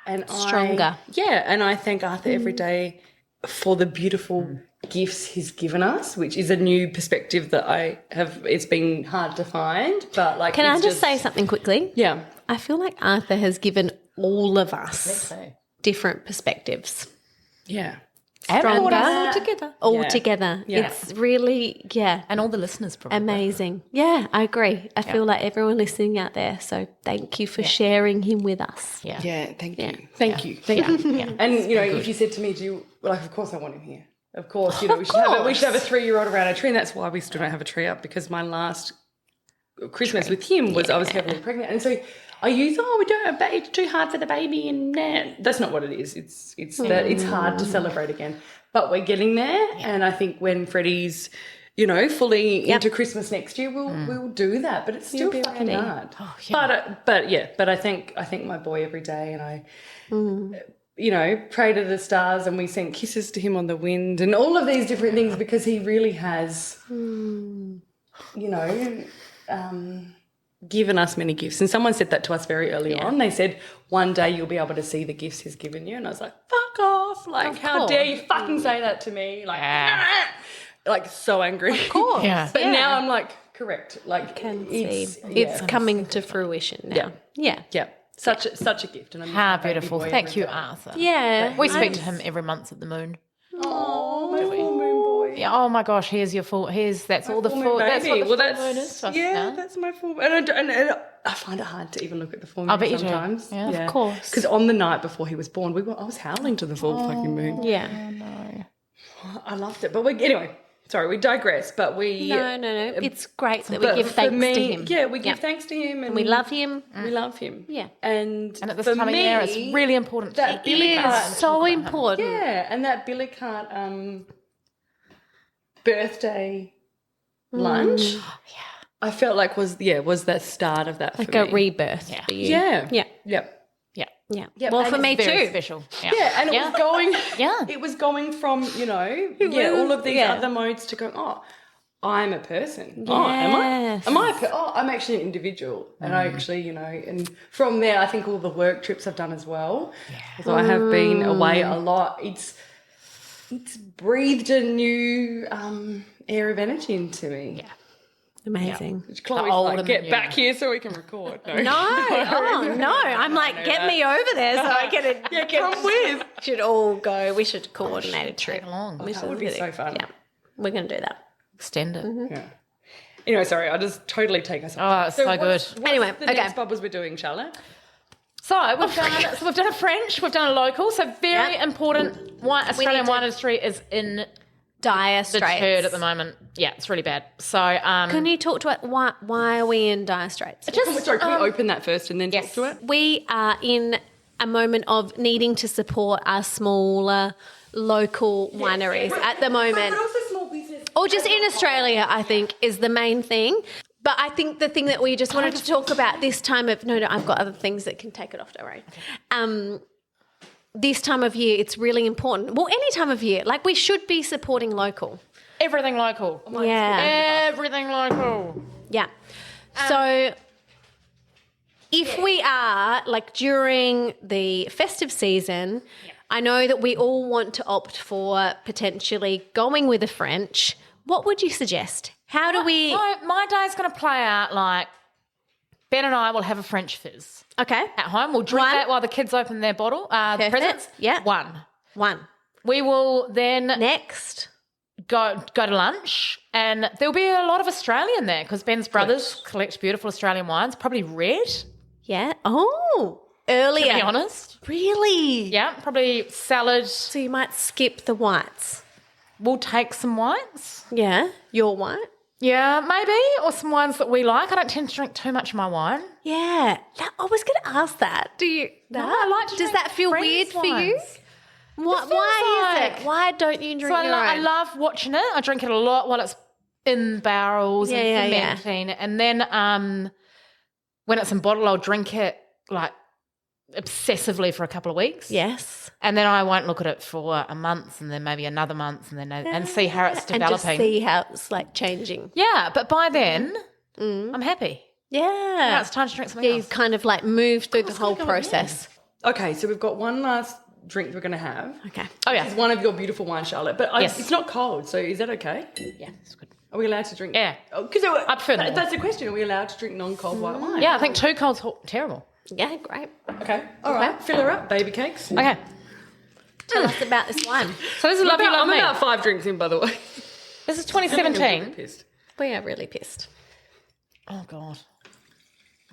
And Stronger. And I thank Arthur every day for the beautiful gifts he's given us, which is a new perspective that I have. It's been hard to find, but like, Can I it's just say something quickly? Yeah, I feel like Arthur has given all of us different perspectives. yeah. Stronger. all together. All Yeah. together. Yeah. It's really, And all the listeners probably. amazing. Yeah, I agree. I feel like everyone listening out there. So thank you for sharing him with us. Yeah. Yeah, thank you. Thank you. And, you know, if you said to me, like, of course I want him here. Of course, you know, we should have a 3-year-old around a tree, and that's why we still don't have a tree up, because my last Christmas with him was I was heavily pregnant. And so I use, we don't, it's too hard for the baby, and that's not what it is. It's that it's hard to celebrate again. But we're getting there, and I think when Freddie's, you know, fully into Christmas next year, we'll do that. But it's still be fucking ready. hard. But I thank my boy every day, and I, you know, pray to the stars, and we send kisses to him on the wind, and all of these different things, because he really has, you know, given us many gifts. And someone said that to us very early on. They said, one day you'll be able to see the gifts he's given you. And I was like, fuck off. Like, how dare you fucking say that to me? Like, like so angry. Of course. Yeah. But now I'm like, correct. Like, It's coming to fruition now. Yeah. Yeah. Such a gift. And I'm How just a baby beautiful. boy Thank every you, day. Arthur. Yeah. We speak to him every month at the moon. Oh, my little moon boy. Yeah, oh my gosh, here's your full. That's all the full full. moon That's baby. what the full moon is. To us now. That's my full. And I find it hard to even look at the full moon. I bet you do. sometimes. Yeah, of course. Because on the night before he was born, I was howling to the full fucking moon. Yeah. Oh no. I loved it, but anyway. Sorry, we digress. But we No. It's great that we give thanks to him. Yeah, we give thanks to him, and We love him. We love him. Yeah. And And at this for time of me, year, it's really important. that It billy cart. is so important. Yeah, and that billy cart birthday lunch. I felt like was the start of that Like for a me. rebirth for you. Yeah. Yeah. Yep. Yeah. Yep, Well, and for me it's Very too. special. Yeah, and it was going. Yeah. It was going from all of these other modes to go. Oh, I'm a person. Oh, am I? Yes. Am I? I'm actually an individual, and I actually, and from there, I think all the work trips I've done as well. So I have been away a lot. It's breathed a new air of energy into me. Yeah. Amazing. Which Chloe's older like, than get you. back here so we can record. No. No. Oh, no. I'm like, get me over there so I can come with. Should all go. We should coordinate a trip. Along. That would be so fun. Yeah. We're going to do that. Extend it. Yeah. Anyway, sorry, I just totally take us off. Oh, it's so good. What's Anyway, the okay. next bubbles we're doing, Charlotte? So we've done a French, we've done a local. So very important. Australian wine industry is in Dire the straits. turd at the moment. Yeah, it's really bad. So Can you talk to it? Why are we in dire straits? Sorry, can we open that first and then yes. talk to it? We are in a moment of needing to support our smaller local wineries at the moment. But also small business. Or just in Australia, I think, is the main thing. But I think the thing that we just wanted to talk about this time of... No, I've got other things that can take it off, don't worry. This time of year, it's really important. Well, any time of year. Like, we should be supporting local. everything local. Yeah. Everything local. Yeah. So if we are, like, during the festive season, I know that we all want to opt for potentially going with a French. What would you suggest? How do we... So my day's going to play out like Ben and I will have a French fizz. Okay. At home. We'll drink One. that while the kids open their bottle, Perfect. presents. Yeah. One. 1. We will then Next. go to lunch, and there'll be a lot of Australian there because Ben's brothers collect beautiful Australian wines, probably red, Yeah. Oh, earlier. to be honest. Really? Yeah, probably salad. So you might skip the whites. We'll take some whites. Yeah. Your white? Yeah, maybe, or some wines that we like. I don't tend to drink too much of my wine. Yeah. I was going to ask that. Do you? I like to Does drink that feel friends' weird for you? wines. Why is like- it? Why don't you drink So your I own? love watching it. I drink it a lot while it's in barrels Yeah, and yeah. fermenting. And then when it's in bottle, I'll drink it like obsessively for a couple of weeks. Yes. And then I won't look at it for a month and then maybe another month and then and see how it's And just developing. see how it's like changing. Yeah, but by then I'm happy. Now Yeah. it's time to drink something Yeah, else. you've kind of like moved through the whole process. Okay, so we've got one last drink we're going to have. Okay. Oh yeah. It's one of your beautiful wines, Charlotte, but Yes. it's not cold, so is that okay? Yeah, it's good. Are we allowed to drink? Yeah. Because I prefer normal. that's the question. Are we allowed to drink non-cold white wine? Yeah, I think too cold's terrible. Yeah, great. Okay. All right. Fill her up, baby cakes. Okay. Tell us about this one. So this is Love You Love I'm Me. about 5 drinks in, by the way. This is I'm really 2017. pissed. We are really pissed. Oh God.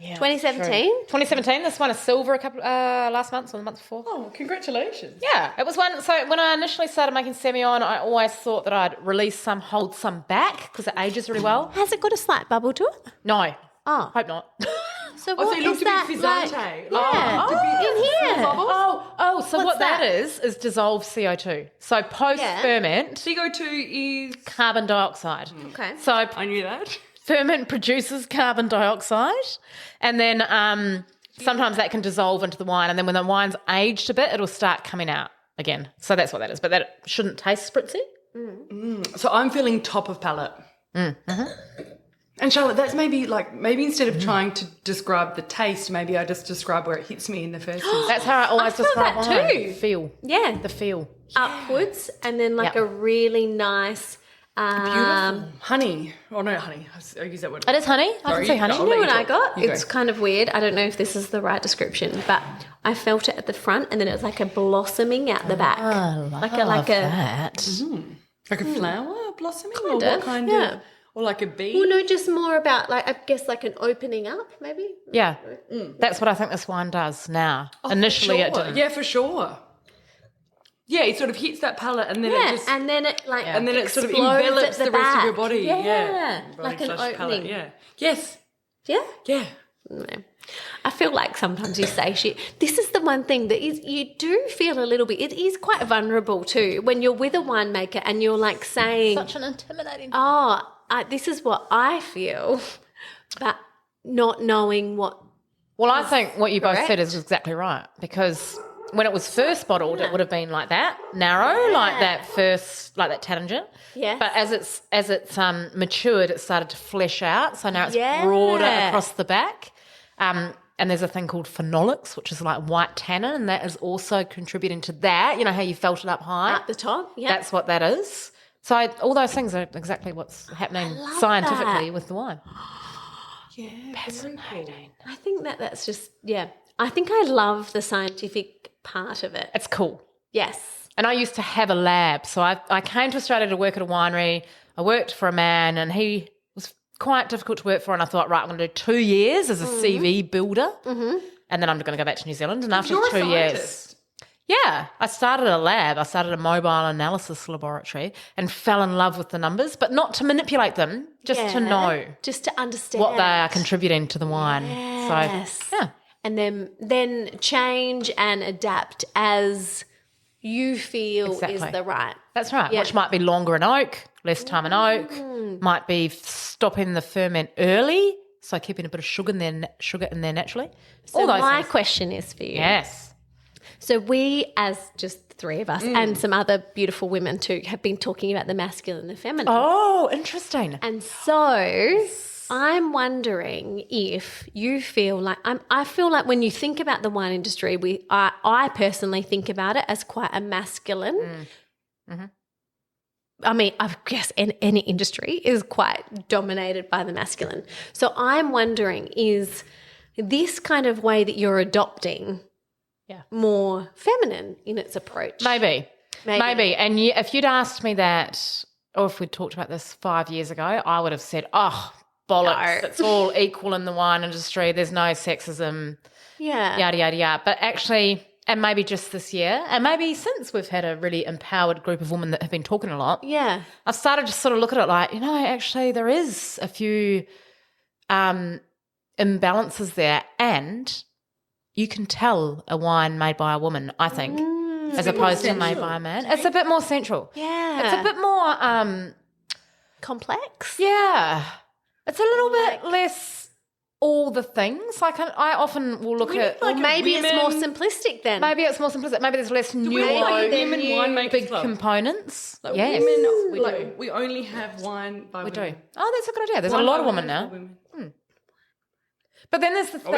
Yeah. 2017? 2017. This one is silver last month or the month before. Oh, congratulations. Yeah, it was one. So when I initially started making Semillon, I always thought that I'd release some, hold some back because it ages really well. Has it got a slight bubble to it? No, Oh. hope not. So Oh, what so it looked is a that bit like? fizzante. Yeah. In here. So What's what that that? is dissolved CO2. So post ferment, CO2 is... carbon dioxide. Okay. So I knew that. ferment produces carbon dioxide, and then sometimes that can dissolve into the wine, and then when the wine's aged a bit, it'll start coming out again. So that's what that is. But that shouldn't taste spritzy. So I'm feeling top of palate. And Charlotte, that's maybe instead of trying to describe the taste, maybe I just describe where it hits me in the first instance. That's how I always feel describe that wine. too. Feel. Yeah. The feel. Upwards and then like Yep. a really nice Honey. Oh, no, honey. I use that word. It is honey. I Sorry, can see honey. I'll You know let what I talk. got? You It's go. kind of weird. I don't know if this is the right description, but I felt it at the front and then it was like a blossoming out the back. I love like a that. Like a flower blossoming, or Kind what of, kind yeah. of, or like a bee? Well, no, just more about like I guess like an opening up, maybe. Yeah. That's what I think this wine does now. Initially it didn't. Yeah, for sure. Yeah, it sort of hits that palate, and then it just and then it like and then it sort of explodes envelops at the rest of your back. body. Yeah, Body like an slash palate, opening. yeah. Yes. Yeah. Yeah. No. I feel like sometimes you say shit. This is the one thing that is you do feel a little bit. It is quite vulnerable too when you're with a winemaker and you're like saying, Such an intimidating this is what I feel, but not knowing what. Well, I think what you both correct. said is exactly right, because when it was first bottled, it would have been like that, narrow, like that Taittinger. Yes. But as it's matured, it started to flesh out. So now it's Yeah. broader across the back. And there's a thing called phenolics, which is like white tannin, and that is also contributing to that. You know how you felt it up high? At the top, yeah. That's what that is. So all those things are exactly what's happening scientifically with the wine. Yeah. Fascinating. I think that's just, I think I love the scientific part of it. It's cool. Yes. And I used to have a lab. So I came to Australia to work at a winery. I worked for a man, and he was quite difficult to work for. And I thought, right, I'm going to do 2 years as a CV builder. Mm-hmm. And then I'm going to go back to New Zealand. And after You're a 2 years. scientist. Yeah, I started a lab. I started a mobile analysis laboratory and fell in love with the numbers, but not to manipulate them, just to know Just to understand. what they are contributing to the wine. Yes. So, yeah. And then change and adapt as you feel Exactly. is the right. That's right, Yeah. which might be longer in oak, less time in oak, might be stopping the ferment early, so keeping a bit of sugar in there naturally. So All those my things. question is for you. Yes. So we, as just the three of us and some other beautiful women too, have been talking about the masculine and the feminine. Oh, interesting. And so I'm wondering if you feel like I feel like when you think about the wine industry, I personally think about it as quite a masculine. Mm-hmm. I mean, I guess any industry is quite dominated by the masculine. So I'm wondering, is this kind of way that you're adopting more feminine in its approach? Maybe. And if you'd asked me that, or if we'd talked about this 5 years ago, I would have said, oh, bollocks, it's all equal in the wine industry. There's no sexism, yada, yada, yada. But actually, and maybe just this year, and maybe since we've had a really empowered group of women that have been talking a lot, I've started to sort of look at it like, actually there is a few imbalances there, and you can tell a wine made by a woman, I think, as opposed to made by a man. It's a bit more central. Yeah. It's a bit more complex. yeah. It's a little bit less all the things. Like I often will look at Or maybe it's more simplistic then. maybe it's more simplistic. Maybe there's less We nuance, have like a women winemakers big club. components. Like Yes, women, we like do. we only have wine by We women. do. Oh, that's a good idea. There's Wine a lot by of women women now. for women. But then there's the thing.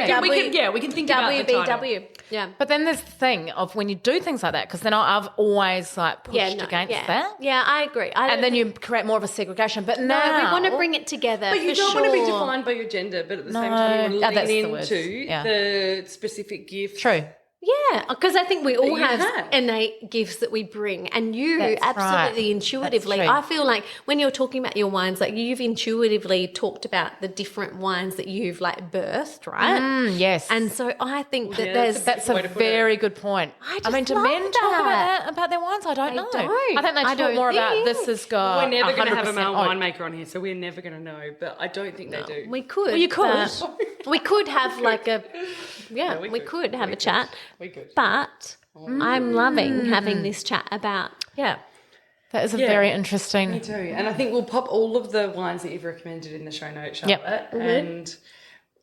We can think about the title. WBW. Yeah. But then there's the thing of when you do things like that, because then I've always pushed against that. Yeah, I agree. And then you create more of a segregation. But now we want to bring it together. But you don't want to be defined by your gender, but at the same time you want to that's the lean word. into Yeah. the specific gift. True. Yeah, because I think we all you have have. innate gifts that we bring, and you That's absolutely right. intuitively. That's true. I feel like when you're talking about your wines, like you've intuitively talked about the different wines that you've like birthed, right? Yes. And so I think that Yeah, That's a way to put very good point. I mean, do love men talk that. about their wines? I don't know. don't. I think they I talk don't more about think. this has got We're never going to have a 100% male oak. winemaker on here, so we're never going to know. But I don't think they do. we could. Well, you could. but we could have like a we could have a chat. We could. But I'm loving having this chat about That is a very interesting. Me too. And I think we'll pop all of the wines that you've recommended in the show notes, Charlotte. Yep. And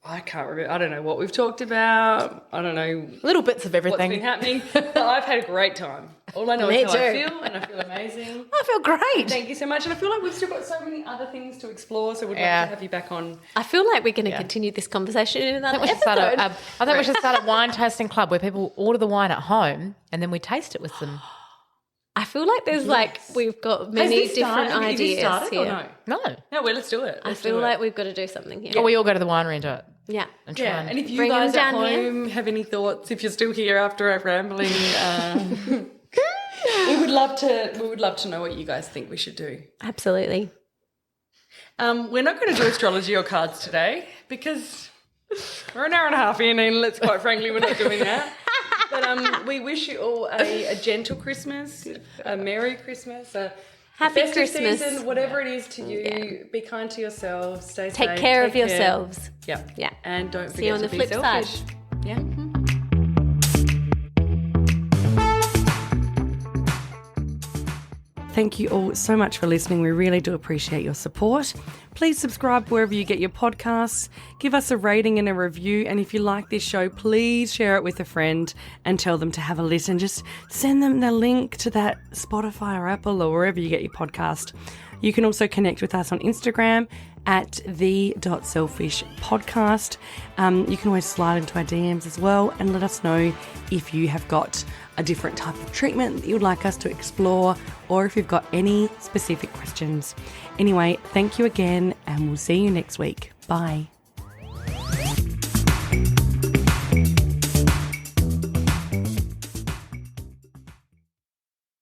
I can't remember. I don't know what we've talked about. I don't know Little bits of what's everything. been happening. But I've had a great time. All I know Me is how I too. feel, and I feel amazing. I feel great. Thank you so much. And I feel like we've still got so many other things to explore, so we'd Yeah. love to have you back on. I feel like we're going to continue this conversation in another We should episode. start I think we should start a wine tasting club where people order the wine at home and then we taste it with them. I feel like there's like we've got many different Has this ideas started or here. no? No. No, well, let's do it. I feel like we've got to do something here. Or we all go to the winery and do it. Yeah. And try And if you Bring 'em guys at down here. home have any thoughts, if you're still here after our rambling, We would love to know what you guys think we should do. Absolutely. We're not going to do astrology or cards today because we're an hour and a half in, and let's quite frankly, we're not doing that. But we wish you all a gentle Christmas, a Merry Christmas, a Happy festive Christmas. season, whatever it is to you. Yeah. Be kind to yourselves. Stay safe. Take care of yourselves. Yep. Yeah. And don't See you forget on to the be flip selfish. side. Yeah. Thank you all so much for listening. We really do appreciate your support. Please subscribe wherever you get your podcasts. Give us a rating and a review. And if you like this show, please share it with a friend and tell them to have a listen. Just send them the link to that Spotify or Apple or wherever you get your podcast. You can also connect with us on Instagram at the.selfishpodcast. You can always slide into our DMs as well and let us know if you have got a different type of treatment that you would like us to explore, or if you've got any specific questions. Anyway, thank you again, and we'll see you next week. Bye.